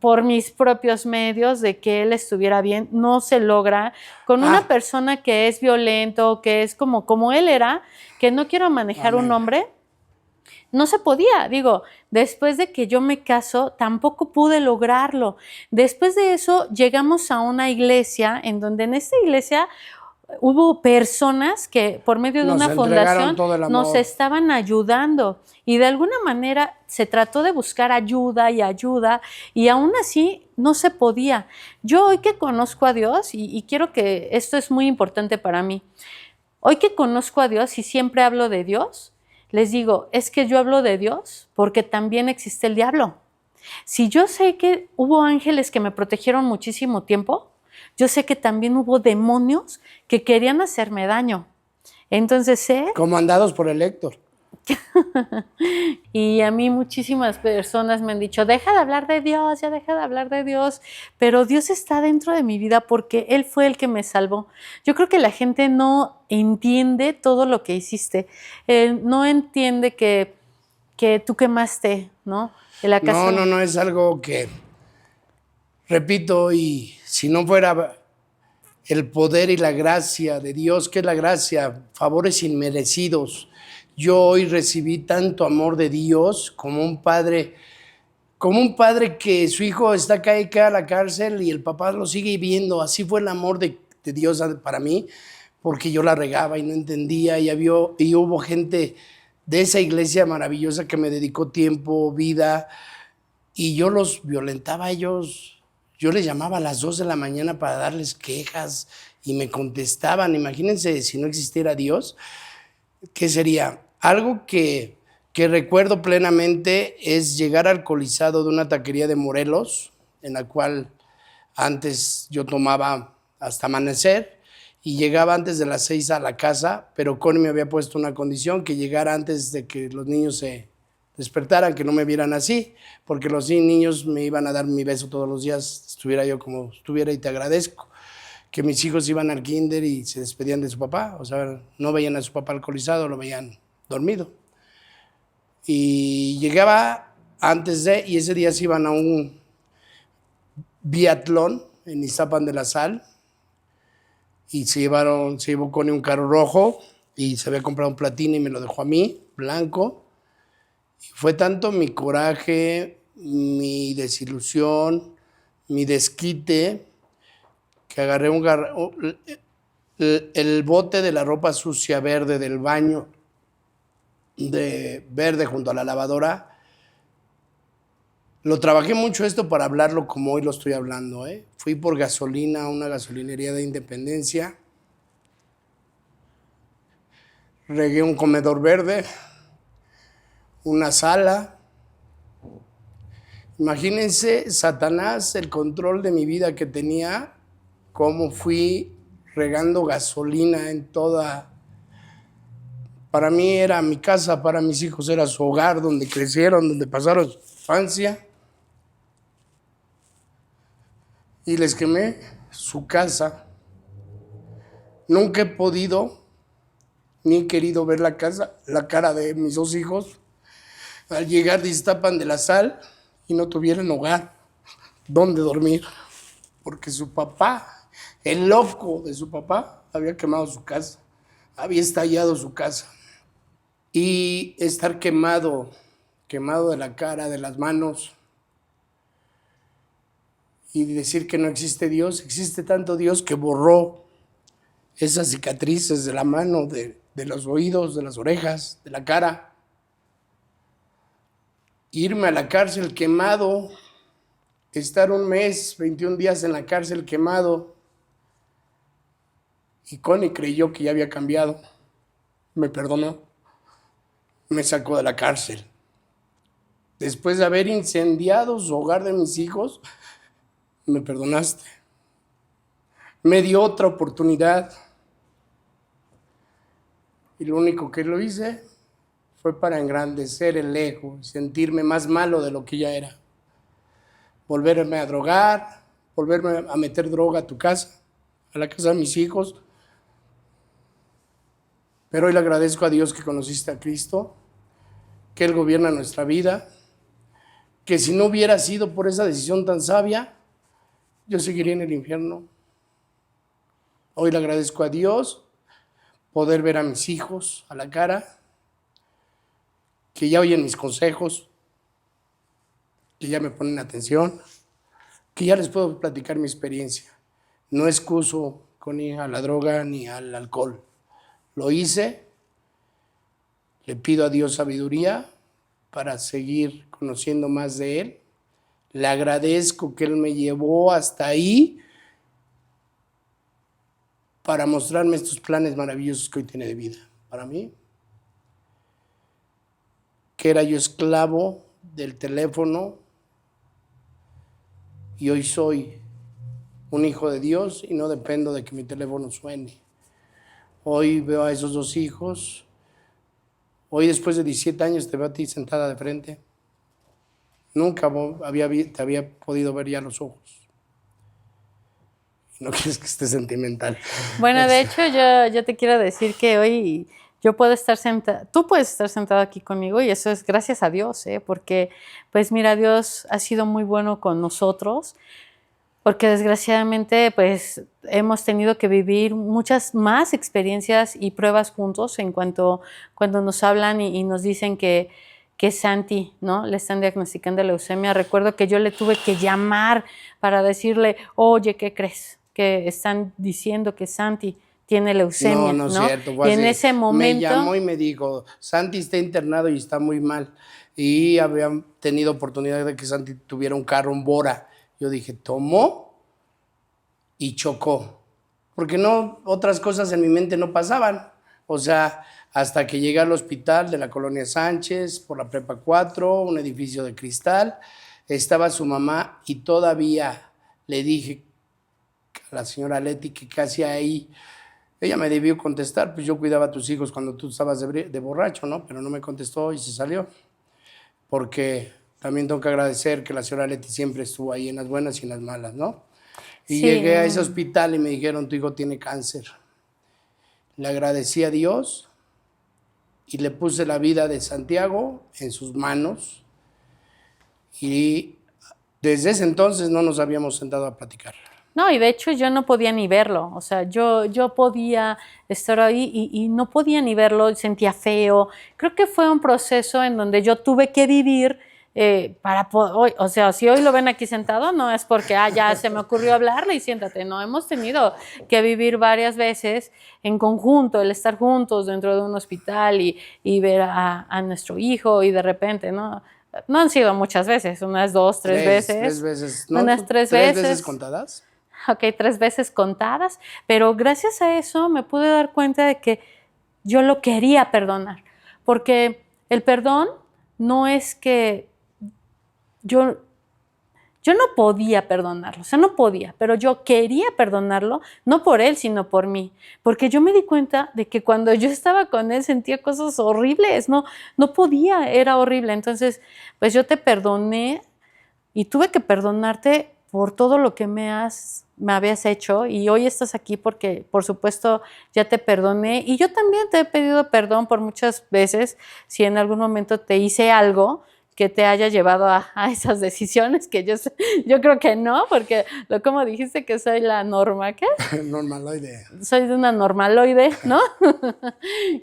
por mis propios medios de que él estuviera bien. No se logra con una persona que es violento, que es como él era, que no quiero manejar un hombre. No se podía, digo, después de que yo me caso, tampoco pude lograrlo. Después de eso, llegamos a una iglesia, en donde en esta iglesia hubo personas que por medio de una fundación nos estaban ayudando, y de alguna manera se trató de buscar ayuda, y aún así no se podía. Yo hoy que conozco a Dios, y quiero que esto es muy importante para mí, hoy que conozco a Dios y siempre hablo de Dios, les digo, es que yo hablo de Dios porque también existe el diablo. Si yo sé que hubo ángeles que me protegieron muchísimo tiempo, yo sé que también hubo demonios que querían hacerme daño. Entonces sé... Comandados por el Héctor. Y a mí muchísimas personas me han dicho, deja de hablar de Dios, ya deja de hablar de Dios. Pero Dios está dentro de mi vida porque Él fue el que me salvó. Yo creo que la gente no entiende todo lo que hiciste. No entiende que tú quemaste, ¿no? En la casa. No, es algo que, repito, y si no fuera el poder y la gracia de Dios, que es la gracia, favores inmerecidos, yo hoy recibí tanto amor de Dios como un padre que su hijo está caído a la cárcel y el papá lo sigue viendo. Así fue el amor de Dios para mí, porque yo la regaba y no entendía, y hubo gente de esa iglesia maravillosa que me dedicó tiempo, vida, y yo los violentaba a ellos. Yo les llamaba a las 2 de la mañana para darles quejas y me contestaban. Imagínense si no existiera Dios, ¿qué sería? Algo que recuerdo plenamente es llegar alcoholizado de una taquería de Morelos, en la cual antes yo tomaba hasta amanecer y llegaba antes de las 6 a la casa, pero Connie me había puesto una condición, que llegara antes de que los niños se despertaran, que no me vieran así, porque los niños me iban a dar mi beso todos los días, estuviera yo como estuviera, y te agradezco. Que mis hijos iban al kinder y se despedían de su papá, o sea, no veían a su papá alcoholizado, lo veían dormido. Y llegaba antes y ese día se iban a un biatlón en Iztapan de la Sal, y se llevó con un carro rojo, y se había comprado un platino y me lo dejó a mí, blanco. Y fue tanto mi coraje, mi desilusión, mi desquite, que agarré el bote de la ropa sucia verde del baño, de verde junto a la lavadora. Lo trabajé mucho esto para hablarlo como hoy lo estoy hablando, ¿eh? Fui por gasolina a una gasolinería de Independencia. Regué un comedor verde, una sala. Imagínense, Satanás, el control de mi vida que tenía, cómo fui regando gasolina en toda... Para mí era mi casa, para mis hijos era su hogar, donde crecieron, donde pasaron su infancia. Y les quemé su casa. Nunca he podido ni he querido ver la cara de mis 2 hijos al llegar de Iztapan de la Sal y no tuvieran hogar donde dormir, porque su papá, el loco de su papá, había quemado su casa, había estallado su casa. Y estar quemado de la cara, de las manos, y decir que no existe Dios. Existe tanto Dios que borró esas cicatrices de la mano, de los oídos, de las orejas, de la cara. Irme a la cárcel quemado, estar un mes, 21 días en la cárcel quemado. Y Connie creyó que ya había cambiado. Me perdonó. Me sacó de la cárcel. Después de haber incendiado su hogar de mis hijos, me perdonaste. Me dio otra oportunidad. Y lo único que lo hice fue para engrandecer el ego, sentirme más malo de lo que ya era. Volverme a drogar, volverme a meter droga a tu casa, a la casa de mis hijos. Pero hoy le agradezco a Dios que conociste a Cristo, que Él gobierna nuestra vida, que si no hubiera sido por esa decisión tan sabia, yo seguiría en el infierno. Hoy le agradezco a Dios poder ver a mis hijos a la cara, que ya oyen mis consejos, que ya me ponen atención, que ya les puedo platicar mi experiencia. No excuso ni a la droga ni al alcohol. Lo hice, le pido a Dios sabiduría para seguir conociendo más de Él. Le agradezco que Él me llevó hasta ahí para mostrarme estos planes maravillosos que hoy tiene de vida para mí. Que era yo esclavo del teléfono y hoy soy un hijo de Dios y no dependo de que mi teléfono suene. Hoy veo a esos dos hijos. Hoy, después de 17 años, te veo a ti sentada de frente. Nunca te había podido ver ya los ojos. No quieres que esté sentimental. Bueno, de hecho, yo te quiero decir que hoy yo puedo estar sentada, tú puedes estar sentado aquí conmigo y eso es gracias a Dios, porque pues mira, Dios ha sido muy bueno con nosotros, porque desgraciadamente pues hemos tenido que vivir muchas más experiencias y pruebas juntos cuando nos hablan y nos dicen que Santi, ¿no? Le están diagnosticando leucemia. Recuerdo que yo le tuve que llamar para decirle, oye, ¿qué crees? Que están diciendo que Santi tiene leucemia, ¿no? No es cierto. Y en ese momento me llamó y me dijo, Santi está internado y está muy mal. Y habían tenido oportunidad de que Santi tuviera un carro, un Bora. Yo dije, tomó y chocó. Porque no, otras cosas en mi mente no pasaban. O sea, hasta que llegué al hospital de la Colonia Sánchez, por la Prepa 4, un edificio de cristal, estaba su mamá y todavía le dije a la señora Leti que casi ahí, ella me debió contestar, pues yo cuidaba a tus hijos cuando tú estabas de borracho, ¿no? Pero no me contestó y se salió. Porque también tengo que agradecer que la señora Leti siempre estuvo ahí en las buenas y en las malas, ¿no? Y sí. Llegué a ese hospital y me dijeron, tu hijo tiene cáncer. Le agradecí a Dios y le puse la vida de Santiago en sus manos. Y desde ese entonces no nos habíamos sentado a platicar. No, y de hecho yo no podía ni verlo, o sea, yo podía estar ahí y no podía ni verlo, sentía feo. Creo que fue un proceso en donde yo tuve que vivir para poder, o sea, si hoy lo ven aquí sentado, no es porque ya se me ocurrió hablarle y siéntate, no, hemos tenido que vivir varias veces en conjunto, el estar juntos dentro de un hospital y ver a nuestro hijo y de repente, ¿no? No han sido muchas veces, unas 2, 3 veces. 3 veces, ¿no? Unas 3 veces. ¿3 veces contadas? Ok, 3 veces contadas, pero gracias a eso me pude dar cuenta de que yo lo quería perdonar, porque el perdón no es que yo no podía perdonarlo, o sea, no podía, pero yo quería perdonarlo, no por él, sino por mí, porque yo me di cuenta de que cuando yo estaba con él sentía cosas horribles, no podía, era horrible. Entonces, pues yo te perdoné y tuve que perdonarte por todo lo que me habías hecho, y hoy estás aquí porque, por supuesto, ya te perdoné, y yo también te he pedido perdón por muchas veces si en algún momento te hice algo que te haya llevado a esas decisiones, que yo creo que no, porque como dijiste que soy la norma, ¿qué? Normaloide. Soy de una normaloide, ¿no?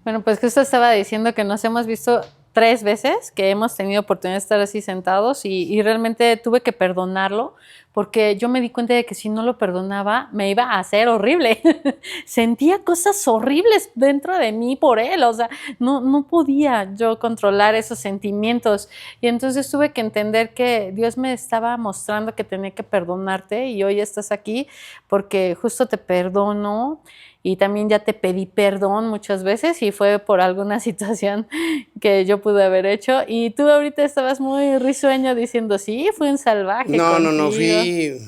Bueno, pues justo estaba diciendo que nos hemos visto 3 veces, que hemos tenido oportunidad de estar así sentados y realmente tuve que perdonarlo porque yo me di cuenta de que si no lo perdonaba me iba a hacer horrible. Sentía cosas horribles dentro de mí por él, o sea, no podía yo controlar esos sentimientos y entonces tuve que entender que Dios me estaba mostrando que tenía que perdonarte y hoy estás aquí porque justo te perdono y también ya te pedí perdón muchas veces y fue por alguna situación que yo pude haber hecho. Y tú ahorita estabas muy risueño diciendo, sí, fui un salvaje No, contigo. fui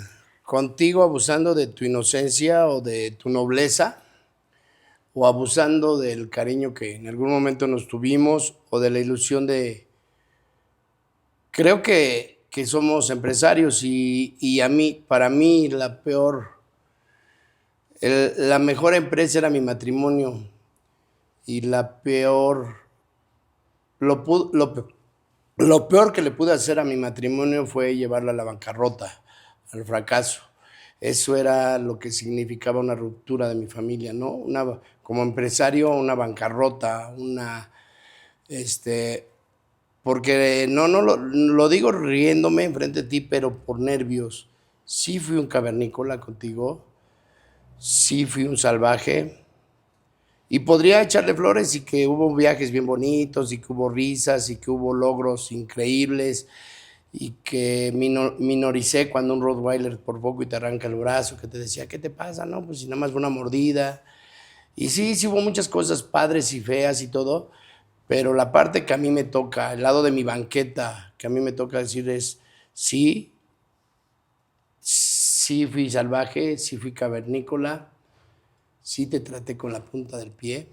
contigo abusando de tu inocencia o de tu nobleza, o abusando del cariño que en algún momento nos tuvimos, o de la ilusión de... Creo que somos empresarios y para mí la mejor empresa era mi matrimonio y la peor, lo, pu- lo, pe- lo peor que le pude hacer a mi matrimonio fue llevarla a la bancarrota, al fracaso. Eso era lo que significaba una ruptura de mi familia, ¿no? Como empresario, una bancarrota, porque no lo digo riéndome enfrente de ti, pero por nervios. Sí fui un cavernícola contigo, sí fui un salvaje, y podría echarle flores y que hubo viajes bien bonitos y que hubo risas y que hubo logros increíbles y que minoricé cuando un Rottweiler por poco y te arranca el brazo, que te decía, ¿qué te pasa? No, pues si nada más fue una mordida. Y sí hubo muchas cosas padres y feas y todo, pero la parte que a mí me toca, el lado de mi banqueta, que a mí me toca decir es, sí, sí fui salvaje, sí fui cavernícola, sí te traté con la punta del pie.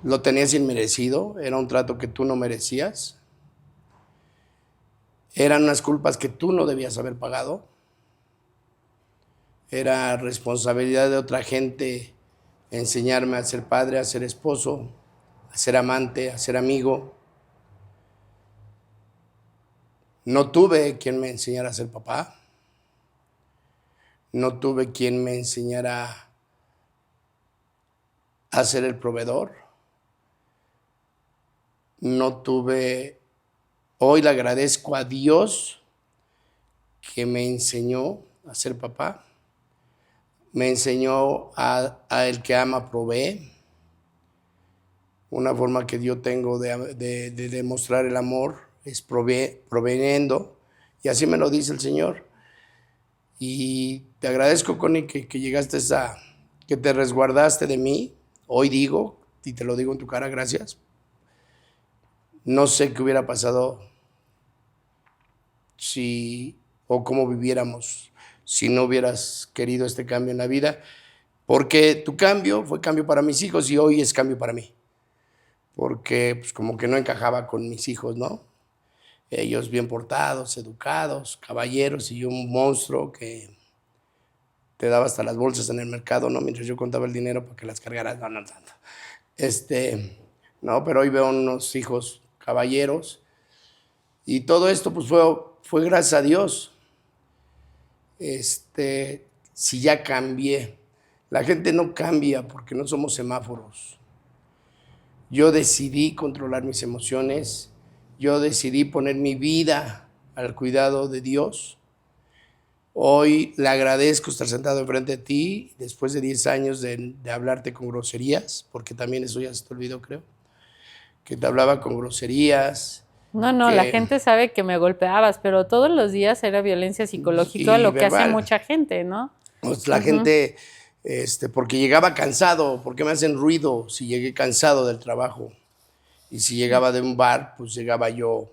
Lo tenías inmerecido, era un trato que tú no merecías. Eran unas culpas que tú no debías haber pagado. Era responsabilidad de otra gente enseñarme a ser padre, a ser esposo, a ser amante, a ser amigo. No tuve quien me enseñara a ser papá. No tuve quien me enseñara a ser el proveedor. No tuve... Hoy le agradezco a Dios que me enseñó a ser papá. Me enseñó a el que ama provee. Una forma que yo tengo de demostrar el amor es proveyendo. Y así me lo dice el Señor. Y te agradezco, Connie, que llegaste que te resguardaste de mí. Hoy digo, y te lo digo en tu cara, gracias. No sé qué hubiera pasado o cómo viviéramos si no hubieras querido este cambio en la vida, porque tu cambio fue cambio para mis hijos y hoy es cambio para mí, porque pues como que no encajaba con mis hijos, ¿no? Ellos bien portados, educados, caballeros, y yo un monstruo que te daba hasta las bolsas en el mercado, ¿no? Mientras yo contaba el dinero para que las cargaras, no tanto. No, pero hoy veo unos hijos caballeros y todo esto pues fue gracias a Dios. Si ya cambié. La gente no cambia porque no somos semáforos. Yo decidí controlar mis emociones, yo decidí poner mi vida al cuidado de Dios. Hoy le agradezco estar sentado enfrente de ti después de 10 años de hablarte con groserías, porque también eso ya se te olvidó, creo, que te hablaba con groserías. No, la gente sabe que me golpeabas, pero todos los días era violencia psicológica, lo que hace mucha gente, ¿no? Pues la gente, porque llegaba cansado, porque me hacen ruido si llegué cansado del trabajo. Y si llegaba de un bar, pues llegaba yo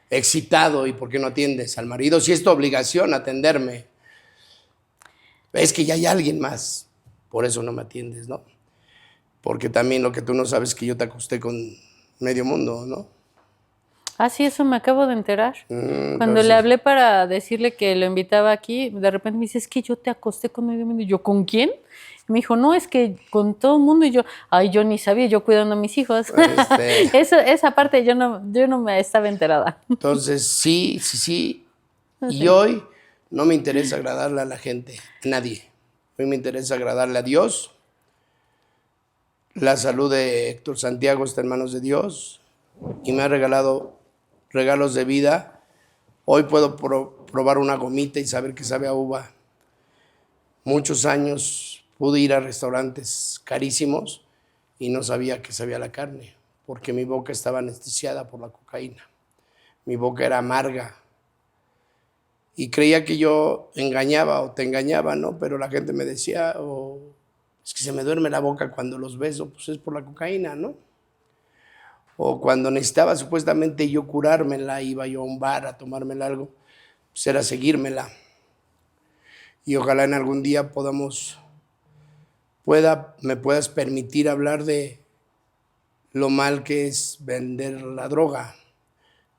excitado. ¿Y por qué no atiendes al marido? Si es tu obligación atenderme. Es que ya hay alguien más. Por eso no me atiendes, ¿no? Porque también lo que tú no sabes es que yo te acosté con medio mundo, ¿no? Ah, sí, eso me acabo de enterar. Cuando Entonces, le hablé para decirle que lo invitaba aquí, de repente me dice, es que yo te acosté con medio mundo. Y yo, ¿con quién? Y me dijo, no, es que con todo el mundo. Y yo, ay, yo ni sabía, yo cuidando a mis hijos. este, Esa parte yo no me estaba enterada. entonces sí. Y Sí. hoy no me interesa agradarle a la gente, a nadie. Hoy me interesa agradarle a Dios. La salud de Héctor Santiago está en manos de Dios y me ha regalado regalos de vida. Hoy puedo probar una gomita y saber que sabe a uva. Muchos años pude ir a restaurantes carísimos y no sabía que sabía la carne, porque mi boca estaba anestesiada por la cocaína. Mi boca era amarga y creía que yo engañaba o te engañaba, ¿no? Pero la gente me decía, oh, es que se me duerme la boca cuando los beso, pues es por la cocaína, ¿no? O cuando necesitaba supuestamente yo curármela, iba yo a un bar a tomármela algo, pues era seguírmela. Y ojalá en algún día me puedas permitir hablar de lo mal que es vender la droga,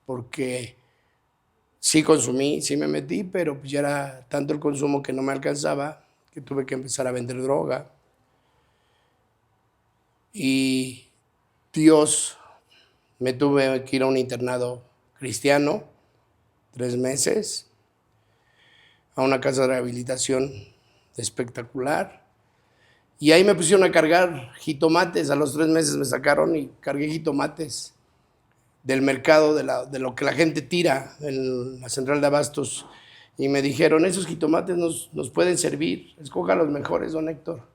porque sí consumí, sí me metí, pero pues ya era tanto el consumo que no me alcanzaba, que tuve que empezar a vender droga. Y Dios, me tuve que ir a un internado cristiano, 3 meses, a una casa de rehabilitación espectacular. Y ahí me pusieron a cargar jitomates. A los 3 meses me sacaron y cargué jitomates del mercado, de lo que la gente tira en la central de abastos. Y me dijeron, esos jitomates nos pueden servir. Escoja los mejores, don Héctor.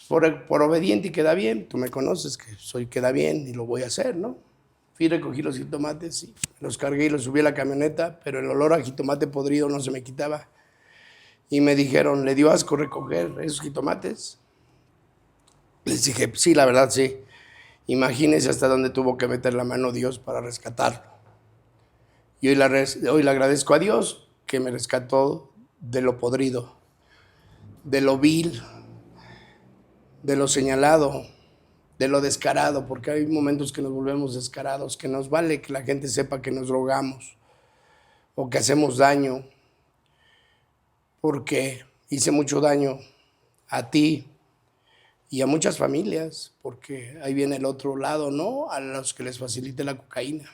Pues por obediente y queda bien. Tú me conoces, que soy queda bien y lo voy a hacer, ¿no? Fui, recogí los jitomates y los cargué y los subí a la camioneta, pero el olor a jitomate podrido no se me quitaba. Y me dijeron, ¿le dio asco recoger esos jitomates? Les dije, sí, la verdad, sí. Imagínense hasta dónde tuvo que meter la mano Dios para rescatarlo. Y hoy le agradezco a Dios que me rescató de lo podrido, de lo vil, de lo señalado, de lo descarado, porque hay momentos que nos volvemos descarados, que nos vale que la gente sepa que nos drogamos o que hacemos daño, porque hice mucho daño a ti y a muchas familias, porque ahí viene el otro lado, ¿no? A los que les facilite la cocaína.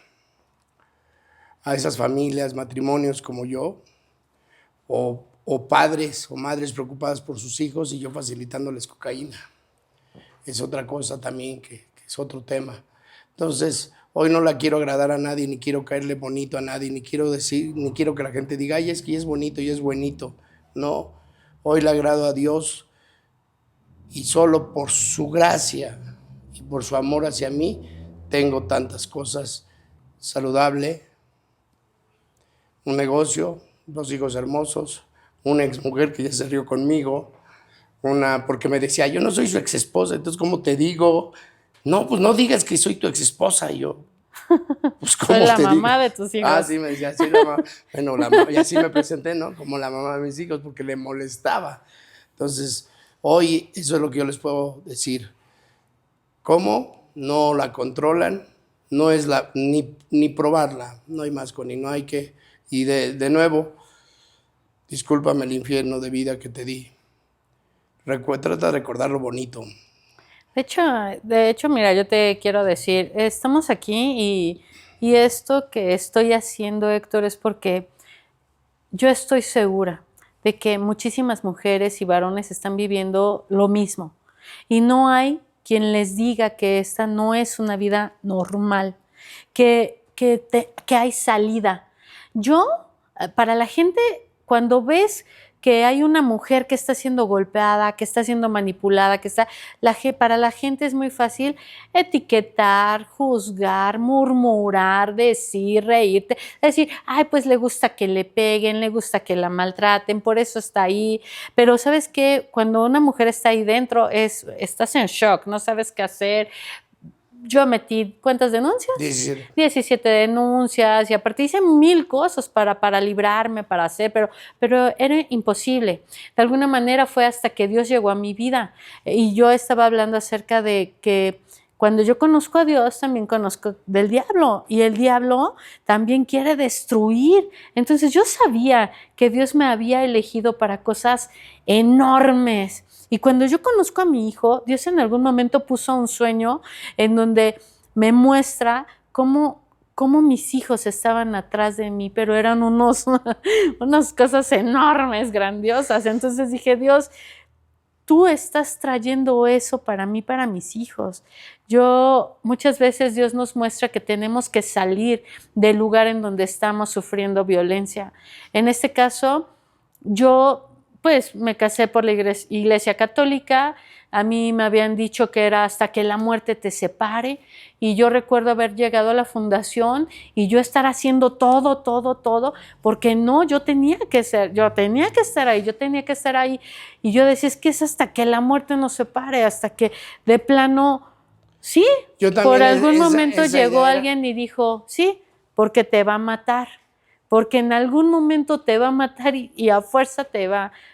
A esas familias, matrimonios como yo, o padres o madres preocupadas por sus hijos y yo facilitándoles cocaína. Es otra cosa también que es otro tema. Entonces, hoy no la quiero agradar a nadie, ni quiero caerle bonito a nadie, ni quiero que la gente diga, ay, es que es bonito y es buenito. No, hoy le agrado a Dios y solo por su gracia y por su amor hacia mí tengo tantas cosas saludables, un negocio, 2 hijos hermosos, una exmujer que ya se rió conmigo, porque me decía, yo no soy su exesposa, entonces ¿cómo te digo? No, pues no digas que soy tu exesposa. Y yo, pues ¿cómo Soy la te digo? mamá de tus hijos. Ah, sí, me decía, sí, la mamá. Bueno, y así me presenté, ¿no? Como la mamá de mis hijos, porque le molestaba. Entonces, hoy eso es lo que yo les puedo decir. ¿Cómo? No la controlan, no es ni probarla, no hay más con y no hay que. Y de nuevo, discúlpame el infierno de vida que te di. Trata de recordar lo bonito. De hecho, mira, yo te quiero decir, estamos aquí y esto que estoy haciendo, Héctor, es porque yo estoy segura de que muchísimas mujeres y varones están viviendo lo mismo. Y no hay quien les diga que esta no es una vida normal, que hay salida. Para la gente, cuando ves que hay una mujer que está siendo golpeada, que está siendo manipulada, para la gente es muy fácil etiquetar, juzgar, murmurar, decir, reírte, decir, ay, pues le gusta que le peguen, le gusta que la maltraten, por eso está ahí. Pero ¿sabes qué? Cuando una mujer está ahí dentro, estás en shock, no sabes qué hacer. Yo metí, ¿cuántas denuncias? 17 denuncias y aparte hice 1000 cosas para librarme, para hacer, pero era imposible. De alguna manera fue hasta que Dios llegó a mi vida y yo estaba hablando acerca de que cuando yo conozco a Dios, también conozco del diablo, y el diablo también quiere destruir. Entonces yo sabía que Dios me había elegido para cosas enormes. Y cuando yo conozco a mi hijo, Dios en algún momento puso un sueño en donde me muestra cómo mis hijos estaban atrás de mí, pero eran unas cosas enormes, grandiosas. Entonces dije, Dios, tú estás trayendo eso para mí, para mis hijos. Muchas veces Dios nos muestra que tenemos que salir del lugar en donde estamos sufriendo violencia. En este caso, yo pues me casé por la iglesia católica. A mí me habían dicho que era hasta que la muerte te separe, y yo recuerdo haber llegado a la fundación y yo estar haciendo todo, porque no, yo tenía que estar ahí, y yo decía, es que es hasta que la muerte nos separe, hasta que de plano, sí, por algún momento llegó alguien y dijo, sí, porque te va a matar. Porque en algún momento te va a matar y a fuerza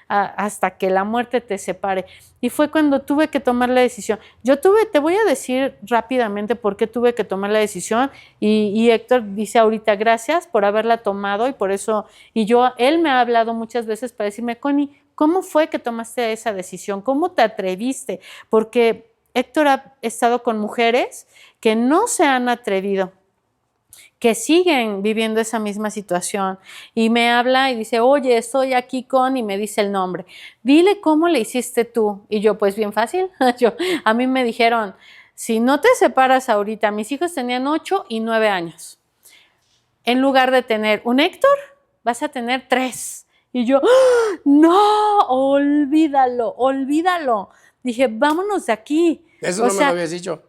hasta que la muerte te separe. Y fue cuando tuve que tomar la decisión. Te voy a decir rápidamente por qué tuve que tomar la decisión, y Héctor dice ahorita gracias por haberla tomado, y por eso, él me ha hablado muchas veces para decirme, Connie, ¿cómo fue que tomaste esa decisión? ¿Cómo te atreviste? Porque Héctor ha estado con mujeres que no se han atrevido, que siguen viviendo esa misma situación, y me habla y dice, oye, estoy aquí y me dice el nombre, dile cómo le hiciste tú. Y yo, pues bien fácil. A mí me dijeron, si no te separas ahorita, mis hijos tenían 8 y 9 años, en lugar de tener un Héctor, vas a tener 3. Y yo, ¡oh, no! Olvídalo. Dije, vámonos de aquí. Eso no me lo habías dicho.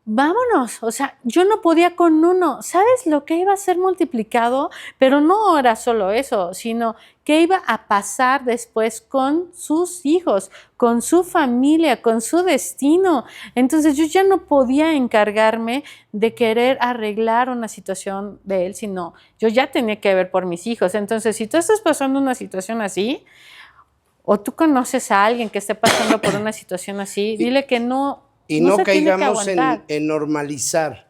Vámonos, o sea, yo no podía con uno. ¿Sabes lo que iba a ser multiplicado? Pero no era solo eso, sino que iba a pasar después con sus hijos, con su familia, con su destino. Entonces yo ya no podía encargarme de querer arreglar una situación de él, sino yo ya tenía que ver por mis hijos. Entonces, si tú estás pasando una situación así, o tú conoces a alguien que esté pasando por una situación así, dile que no. Y no caigamos en normalizar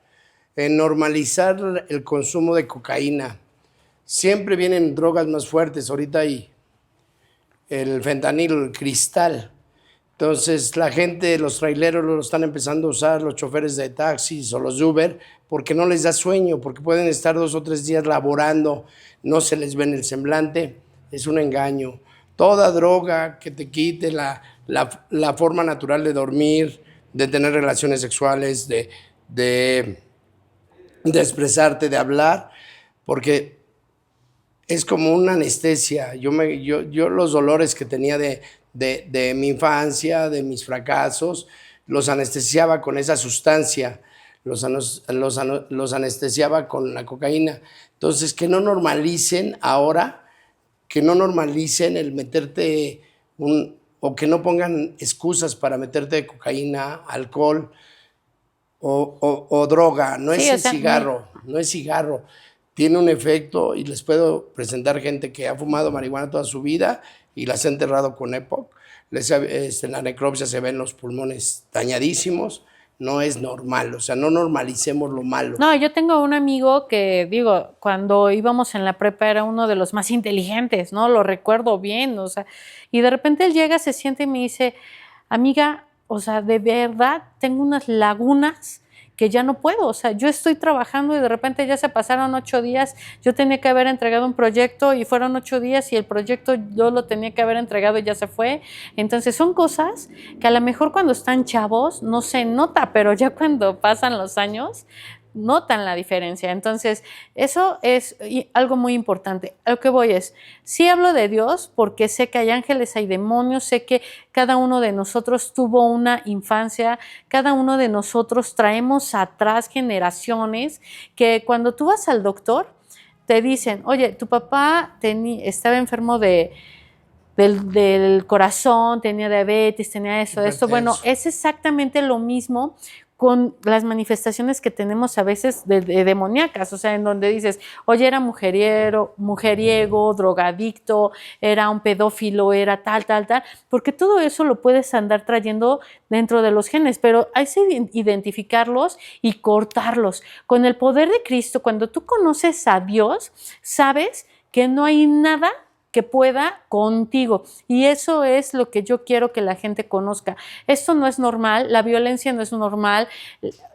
el consumo de cocaína. Siempre vienen drogas más fuertes. Ahorita hay el fentanilo, el cristal. Entonces la gente, los traileros lo están empezando a usar, los choferes de taxis o los Uber, porque no les da sueño, porque pueden estar 2 o 3 días laborando, no se les ve en el semblante. Es un engaño. Toda droga que te quite la forma natural de dormir, de tener relaciones sexuales, de expresarte, de hablar, porque es como una anestesia. Yo los dolores que tenía de mi infancia, de mis fracasos, los anestesiaba con esa sustancia, los anestesiaba con la cocaína. Entonces, que no normalicen ahora, que no normalicen el meterte o que no pongan excusas para meterte cocaína, alcohol o droga. No es cigarro, no es cigarro. Tiene un efecto, y les puedo presentar gente que ha fumado marihuana toda su vida y las ha enterrado con EPOC. En la necropsia se ven los pulmones dañadísimos. No es normal, o sea, no normalicemos lo malo. No, yo tengo un amigo que, cuando íbamos en la prepa era uno de los más inteligentes, ¿no? Lo recuerdo bien, o sea, y de repente él llega, se siente y me dice, amiga, o sea, de verdad tengo unas lagunas que ya no puedo, o sea, yo estoy trabajando y de repente ya se pasaron 8 días, yo tenía que haber entregado un proyecto y fueron 8 días y el proyecto yo lo tenía que haber entregado y ya se fue. Entonces son cosas que a lo mejor cuando están chavos no se nota, pero ya cuando pasan los años notan la diferencia. Entonces, eso es algo muy importante. A lo que voy es, sí hablo de Dios porque sé que hay ángeles, hay demonios, sé que cada uno de nosotros tuvo una infancia, cada uno de nosotros traemos atrás generaciones que cuando tú vas al doctor te dicen, oye, tu papá estaba enfermo del corazón, tenía diabetes, tenía esto. Bueno, es exactamente lo mismo con las manifestaciones que tenemos a veces de demoníacas, o sea, en donde dices, oye, era mujeriego, drogadicto, era un pedófilo, era tal, porque todo eso lo puedes andar trayendo dentro de los genes, pero hay que identificarlos y cortarlos. Con el poder de Cristo, cuando tú conoces a Dios, sabes que no hay nada que pueda contigo. Y eso es lo que yo quiero que la gente conozca. Esto no es normal, la violencia no es normal,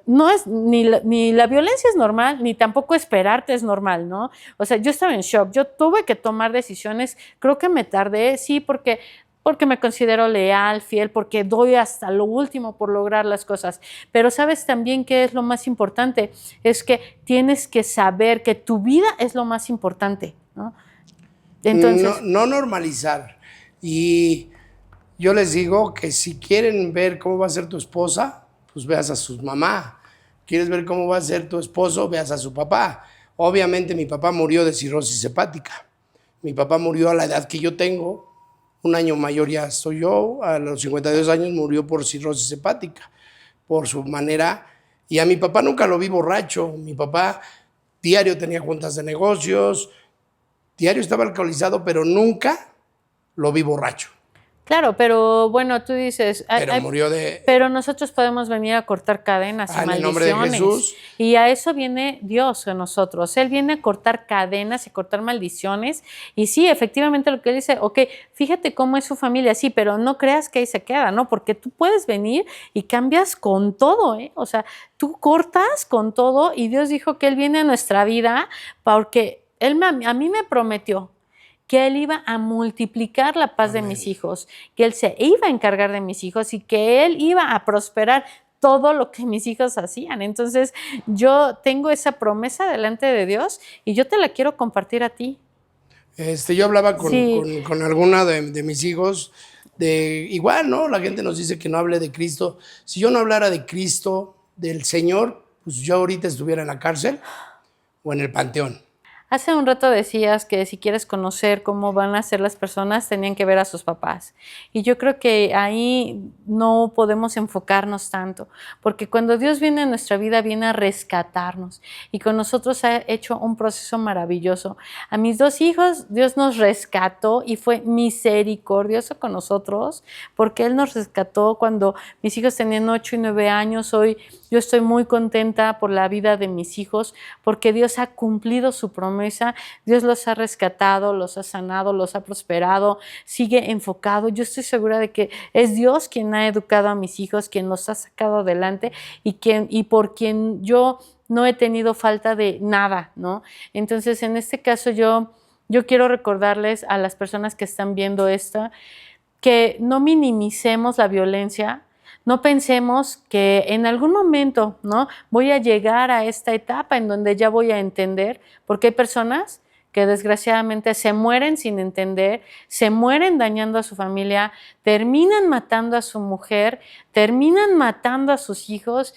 no es, ni la violencia es normal, ni tampoco esperarte es normal, ¿no? O sea, yo estaba en shock, yo tuve que tomar decisiones, creo que me tardé, sí, porque me considero leal, fiel, porque doy hasta lo último por lograr las cosas. Pero sabes también que es lo más importante, es que tienes que saber que tu vida es lo más importante, ¿no? Entonces, no normalizar. Y yo les digo que si quieren ver cómo va a ser tu esposa, pues veas a su mamá. ¿Quieres ver cómo va a ser tu esposo? Veas a su papá. Obviamente mi papá murió de cirrosis hepática. Mi papá murió a la edad que yo tengo. Un año mayor ya soy yo. A los 52 años murió por cirrosis hepática. Por su manera. Y a mi papá nunca lo vi borracho. Mi papá diario tenía juntas de negocios. Diario estaba alcoholizado, pero nunca lo vi borracho. Claro, pero bueno, tú dices, Pero murió de... pero nosotros podemos venir a cortar cadenas y maldiciones. En el nombre de Jesús. Y a eso viene Dios en nosotros. Él viene a cortar cadenas y cortar maldiciones. Y sí, efectivamente lo que él dice, ok, fíjate cómo es su familia, sí, pero no creas que ahí se queda, ¿no? Porque tú puedes venir y cambias con todo, ¿eh? O sea, tú cortas con todo y Dios dijo que Él viene a nuestra vida porque a mí me prometió que Él iba a multiplicar la paz de mis hijos, que Él se iba a encargar de mis hijos y que Él iba a prosperar todo lo que mis hijos hacían. Entonces, yo tengo esa promesa delante de Dios y yo te la quiero compartir a ti. Yo hablaba con alguna de mis hijos, igual, ¿no? La gente nos dice que no hable de Cristo. Si yo no hablara de Cristo, del Señor, pues yo ahorita estuviera en la cárcel o en el panteón. Hace un rato decías que si quieres conocer cómo van a ser las personas, tenían que ver a sus papás. Y yo creo que ahí no podemos enfocarnos tanto, porque cuando Dios viene a nuestra vida, viene a rescatarnos. Y con nosotros ha hecho un proceso maravilloso. A mis 2 hijos, Dios nos rescató y fue misericordioso con nosotros, porque Él nos rescató cuando mis hijos tenían 8 y 9 años. Hoy yo estoy muy contenta por la vida de mis hijos, porque Dios ha cumplido su promesa. Dios los ha rescatado, los ha sanado, los ha prosperado, sigue enfocado. Yo estoy segura de que es Dios quien ha educado a mis hijos, quien los ha sacado adelante y por quien yo no he tenido falta de nada, ¿no? Entonces, en este caso, yo quiero recordarles a las personas que están viendo esto que no minimicemos la violencia. No pensemos que en algún momento, ¿no?, voy a llegar a esta etapa en donde ya voy a entender, porque hay personas que desgraciadamente se mueren sin entender, se mueren dañando a su familia, terminan matando a su mujer, terminan matando a sus hijos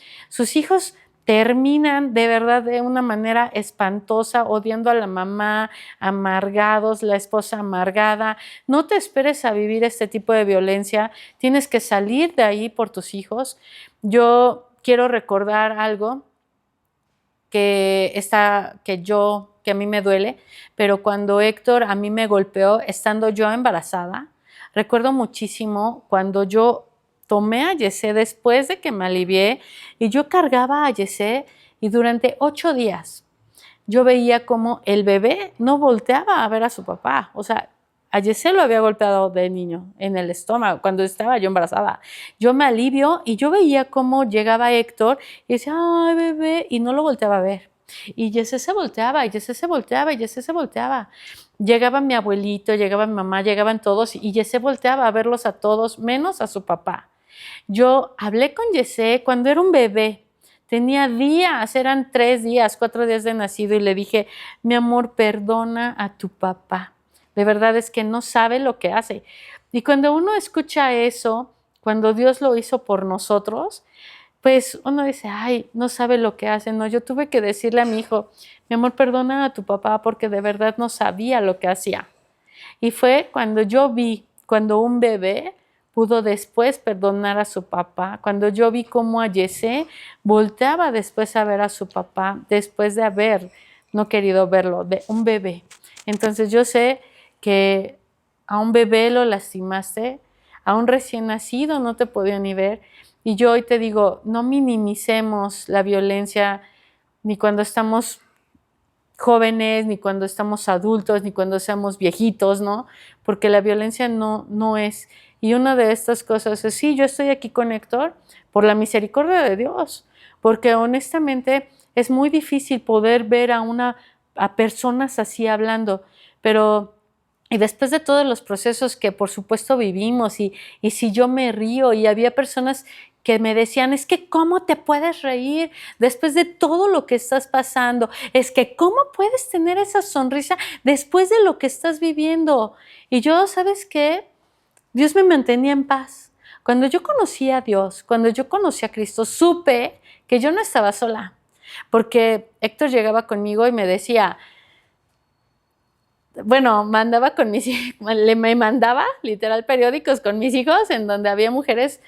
terminan de verdad de una manera espantosa, odiando a la mamá, amargados, la esposa amargada. No te esperes a vivir este tipo de violencia, tienes que salir de ahí por tus hijos. Yo quiero recordar algo que a mí me duele, pero cuando Héctor a mí me golpeó estando yo embarazada, recuerdo muchísimo cuando yo tomé a Yesé después de que me alivié y yo cargaba a Yesé y durante 8 días yo veía como el bebé no volteaba a ver a su papá. O sea, a Yesé lo había golpeado de niño en el estómago cuando estaba yo embarazada. Yo me alivio y yo veía cómo llegaba Héctor y decía, ay, bebé, y no lo volteaba a ver. Y Yesé se volteaba, y Yesé se volteaba, y Yesé se volteaba. Llegaba mi abuelito, llegaba mi mamá, llegaban todos, y Yesé volteaba a verlos a todos, menos a su papá. Yo hablé con Yesé cuando era un bebé, tenía días, eran 3 días, 4 días de nacido y le dije, mi amor, perdona a tu papá, de verdad es que no sabe lo que hace. Y cuando uno escucha eso, cuando Dios lo hizo por nosotros, pues uno dice, ay, no sabe lo que hace. No, yo tuve que decirle a mi hijo, mi amor, perdona a tu papá porque de verdad no sabía lo que hacía. Y fue cuando yo vi, cuando un bebé pudo después perdonar a su papá, cuando yo vi cómo a Jesse volteaba después a ver a su papá, después de haber no querido verlo, de un bebé. Entonces yo sé que a un bebé lo lastimaste, a un recién nacido no te podía ni ver, y yo hoy te digo, no minimicemos la violencia ni cuando estamos jóvenes, ni cuando estamos adultos, ni cuando seamos viejitos, ¿no? Porque la violencia no es. Y una de estas cosas es, sí, yo estoy aquí con Héctor por la misericordia de Dios, porque honestamente es muy difícil poder ver a personas así hablando, pero y después de todos los procesos que por supuesto vivimos y si yo me río y había personas que me decían, es que ¿cómo te puedes reír después de todo lo que estás pasando? Es que ¿cómo puedes tener esa sonrisa después de lo que estás viviendo? Y yo, ¿sabes qué? Dios me mantenía en paz. Cuando yo conocí a Dios, cuando yo conocí a Cristo, supe que yo no estaba sola, porque Héctor llegaba conmigo y me decía, bueno, mandaba con mis hijos, me mandaba literal periódicos con mis hijos en donde había mujeres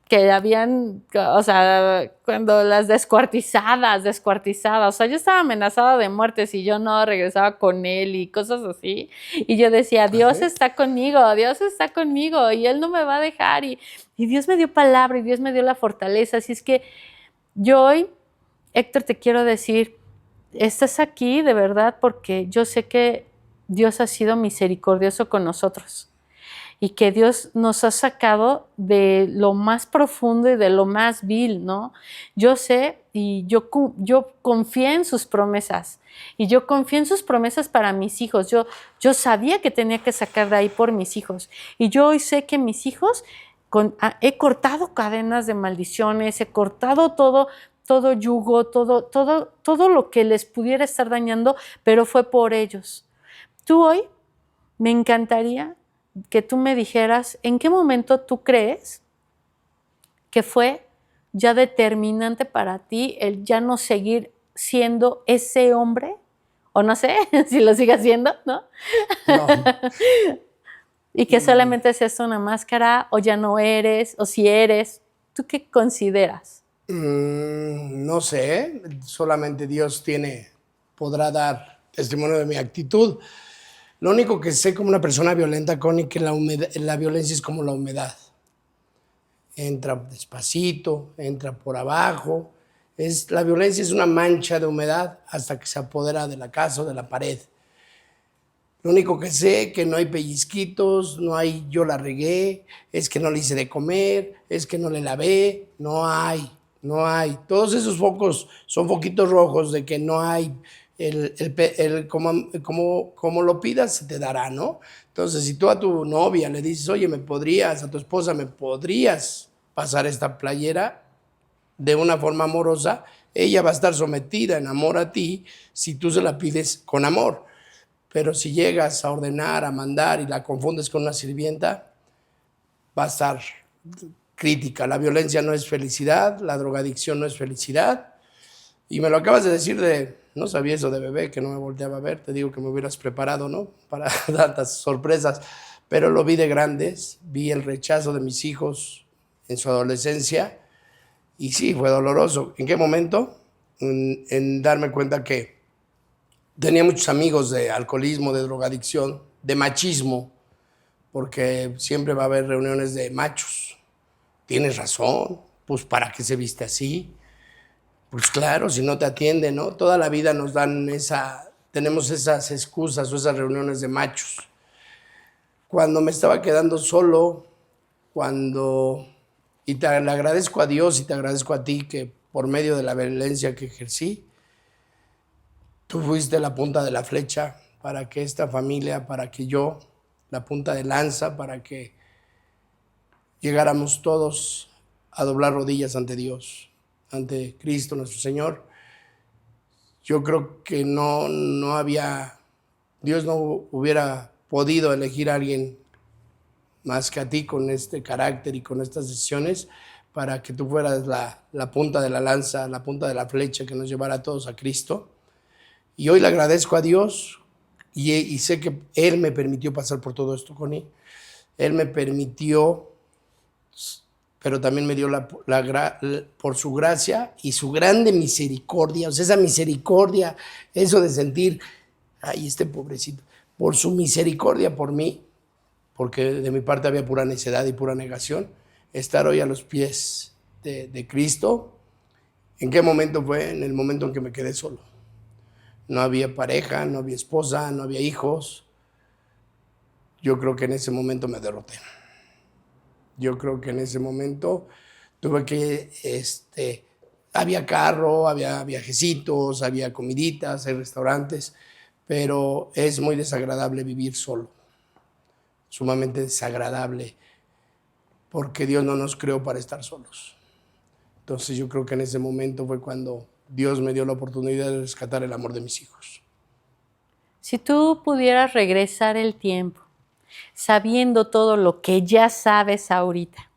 que habían, o sea, cuando las descuartizadas, o sea, yo estaba amenazada de muerte si yo no regresaba con él y cosas así, y yo decía, Dios está conmigo, y Él no me va a dejar, y Dios me dio palabra, y Dios me dio la fortaleza, así es que yo hoy, Héctor, te quiero decir, estás aquí de verdad porque yo sé que Dios ha sido misericordioso con nosotros y que Dios nos ha sacado de lo más profundo y de lo más vil, ¿no? Yo sé y yo confié en sus promesas y yo confié en sus promesas para mis hijos. Yo sabía que tenía que sacar de ahí por mis hijos y yo hoy sé que mis hijos, he cortado cadenas de maldiciones, he cortado todo yugo, todo lo que les pudiera estar dañando, pero fue por ellos. Tú hoy me encantaría que tú me dijeras en qué momento tú crees que fue ya determinante para ti el ya no seguir siendo ese hombre, o no sé si lo sigas siendo, ¿no? No. Y que solamente seas una máscara, o ya no eres, o si eres. ¿Tú qué consideras? No sé, solamente Dios podrá dar testimonio de mi actitud. Lo único que sé como una persona violenta, Connie, que la violencia es como la humedad. Entra despacito, entra por abajo. La violencia es una mancha de humedad hasta que se apodera de la casa o de la pared. Lo único que sé es que no hay pellizquitos, no hay yo la regué, es que no le hice de comer, es que no le lavé, no hay. Todos esos focos son foquitos rojos de que no hay como lo pidas se te dará, ¿no? Entonces, si tú a tu novia le dices, oye, a tu esposa, ¿me podrías pasar esta playera de una forma amorosa? Ella va a estar sometida en amor a ti si tú se la pides con amor. Pero si llegas a ordenar, a mandar y la confundes con una sirvienta, va a estar crítica. La violencia no es felicidad, la drogadicción no es felicidad. Y me lo acabas de decir no sabía eso de bebé, que no me volteaba a ver. Te digo que me hubieras preparado, ¿no? Para tantas sorpresas. Pero lo vi de grandes, vi el rechazo de mis hijos en su adolescencia. Y sí, fue doloroso. ¿En qué momento? En darme cuenta que tenía muchos amigos de alcoholismo, de drogadicción, de machismo, porque siempre va a haber reuniones de machos. Tienes razón, pues ¿para qué se viste así? Pues claro, si no te atienden, ¿no? Toda la vida tenemos esas excusas o esas reuniones de machos. Cuando me estaba quedando solo, y le agradezco a Dios y te agradezco a ti que por medio de la violencia que ejercí, tú fuiste la punta de la flecha para que esta familia, para que yo, la punta de lanza, para que llegáramos todos a doblar rodillas ante Dios, ante Cristo nuestro Señor. Yo creo que Dios no hubiera podido elegir a alguien más que a ti con este carácter y con estas decisiones para que tú fueras la punta de la lanza, la punta de la flecha que nos llevara a todos a Cristo. Y hoy le agradezco a Dios y sé que Él me permitió pasar por todo esto, Connie. Él me permitió, pero también me dio por su gracia y su grande misericordia, o sea, esa misericordia, eso de sentir, ay, este pobrecito, por su misericordia por mí, porque de mi parte había pura necedad y pura negación, estar hoy a los pies de Cristo. ¿En qué momento fue? En el momento en que me quedé solo. No había pareja, no había esposa, no había hijos. Yo creo que en ese momento me derroté. Yo creo que en ese momento tuve que, había carro, había viajecitos, había comiditas, hay restaurantes, pero es muy desagradable vivir solo, sumamente desagradable, porque Dios no nos creó para estar solos. Entonces yo creo que en ese momento fue cuando Dios me dio la oportunidad de rescatar el amor de mis hijos. Si tú pudieras regresar el tiempo, sabiendo todo lo que ya sabes ahorita,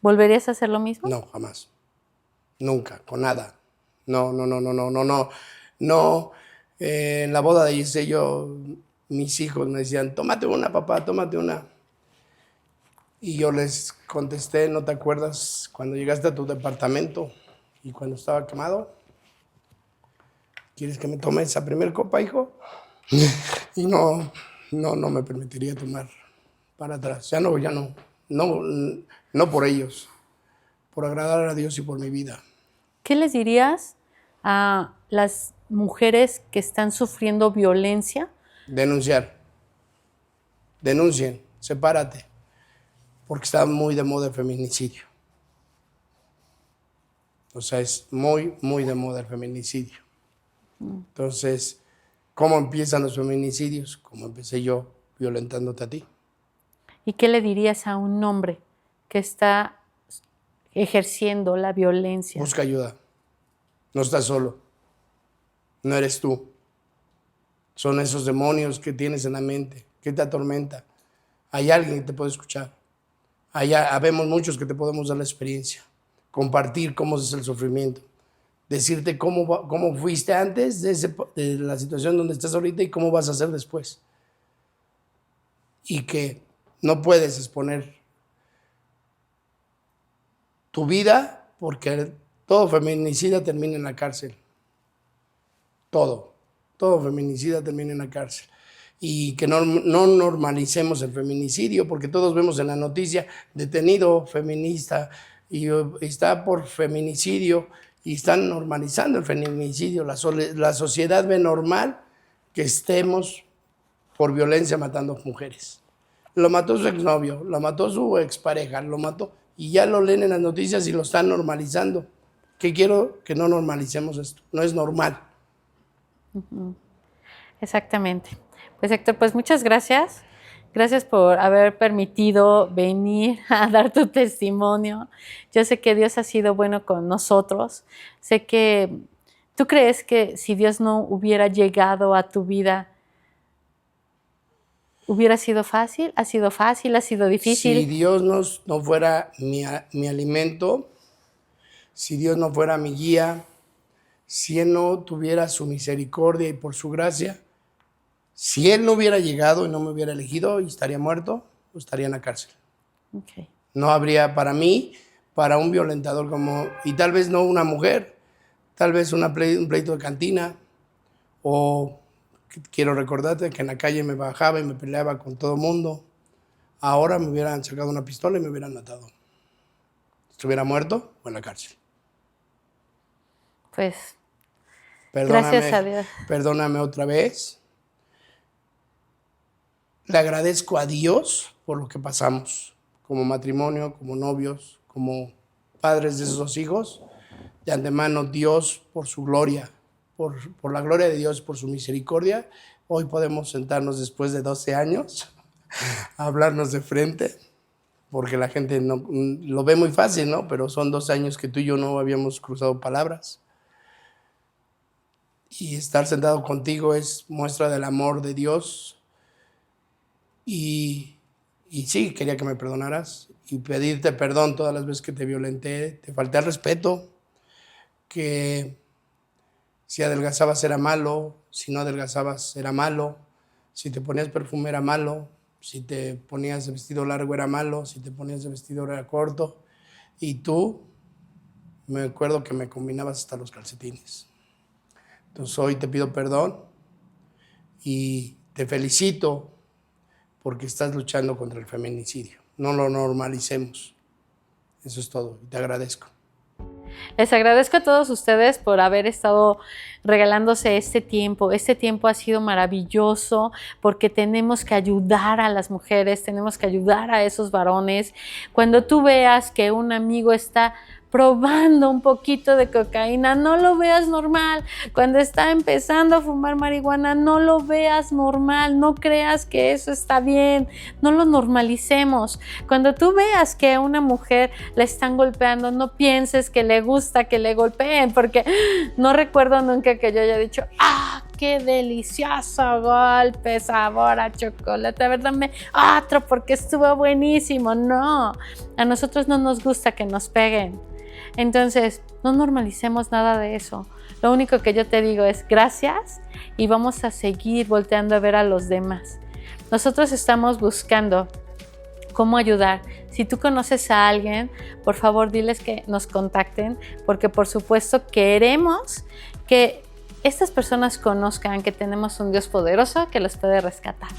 ¿volverías a hacer lo mismo? No, jamás. Nunca, con nada. No, no, no, no, no, no, no. No, en la boda de Giselle, mis hijos me decían, tómate una, papá, tómate una. Y yo les contesté, ¿no te acuerdas cuando llegaste a tu departamento y cuando estaba quemado? ¿Quieres que me tome esa primer copa, hijo? Y no me permitiría tomar para atrás. Ya no, no por ellos, por agradar a Dios y por mi vida. ¿Qué les dirías a las mujeres que están sufriendo violencia? Denunciar. Denuncien, sepárate, porque está muy de moda el feminicidio. O sea, es muy, muy de moda el feminicidio. Entonces, ¿cómo empiezan los feminicidios? Como empecé yo, violentándote a ti. ¿Y qué le dirías a un hombre que está ejerciendo la violencia? Busca ayuda. No estás solo. No eres tú. Son esos demonios que tienes en la mente, que te atormenta. Hay alguien que te puede escuchar. Habemos muchos que te podemos dar la experiencia. Compartir cómo es el sufrimiento. Decirte cómo fuiste antes de la situación donde estás ahorita y cómo vas a ser después. Y que no puedes exponer tu vida porque todo feminicida termina en la cárcel. Todo feminicida termina en la cárcel. Y que no normalicemos el feminicidio, porque todos vemos en la noticia detenido feminista y está por feminicidio y están normalizando el feminicidio. La sociedad ve normal que estemos por violencia matando mujeres. Lo mató su exnovio, lo mató su expareja, lo mató y ya lo leen en las noticias y lo están normalizando. ¿Qué quiero? Que no normalicemos esto, no es normal. Exactamente. Pues Héctor, pues muchas gracias. Gracias por haber permitido venir a dar tu testimonio. Yo sé que Dios ha sido bueno con nosotros. Sé que tú crees que si Dios no hubiera llegado a tu vida, ¿hubiera sido fácil? ¿Ha sido fácil? ¿Ha sido difícil? Si Dios no fuera mi alimento, si Dios no fuera mi guía, si Él no tuviera su misericordia y por su gracia, si Él no hubiera llegado y no me hubiera elegido, estaría muerto o estaría en la cárcel. Okay. No habría para mí, para un violentador y tal vez no una mujer, tal vez un pleito de cantina, o quiero recordarte que en la calle me bajaba y me peleaba con todo el mundo. Ahora me hubieran sacado una pistola y me hubieran matado. Estuviera muerto o en la cárcel. Pues, gracias a Dios. Perdóname otra vez. Le agradezco a Dios por lo que pasamos, como matrimonio, como novios, como padres de esos hijos. De antemano, Dios, por su gloria, por la gloria de Dios, por su misericordia, hoy podemos sentarnos después de 12 años a hablarnos de frente, porque la gente no lo ve muy fácil, ¿no? Pero son 2 años que tú y yo no habíamos cruzado palabras. Y estar sentado contigo es muestra del amor de Dios. Y sí, quería que me perdonaras y pedirte perdón todas las veces que te violenté, te falté al respeto, que si adelgazabas era malo, si no adelgazabas era malo, si te ponías perfume era malo, Si te ponías de vestido largo era malo, si te ponías de vestido era corto. Y tú, me acuerdo que me combinabas hasta los calcetines. Entonces hoy te pido perdón y te felicito porque estás luchando contra el feminicidio. No lo normalicemos. Eso es todo. Y te agradezco. Les agradezco a todos ustedes por haber estado regalándose este tiempo. Este tiempo ha sido maravilloso porque tenemos que ayudar a las mujeres, tenemos que ayudar a esos varones. Cuando tú veas que un amigo está probando un poquito de cocaína, no lo veas normal. Cuando está empezando a fumar marihuana, no lo veas normal. No creas que eso está bien. No lo normalicemos. Cuando tú veas que a una mujer la están golpeando, no pienses que le gusta que le golpeen, porque no recuerdo nunca que yo haya dicho, ¡ah, qué delicioso golpe, sabor a chocolate! A ver, dame otro porque estuvo buenísimo. No, a nosotros no nos gusta que nos peguen. Entonces, no normalicemos nada de eso. Lo único que yo te digo es gracias y vamos a seguir volteando a ver a los demás. Nosotros estamos buscando cómo ayudar. Si tú conoces a alguien, por favor diles que nos contacten, porque por supuesto queremos que estas personas conozcan que tenemos un Dios poderoso que los puede rescatar.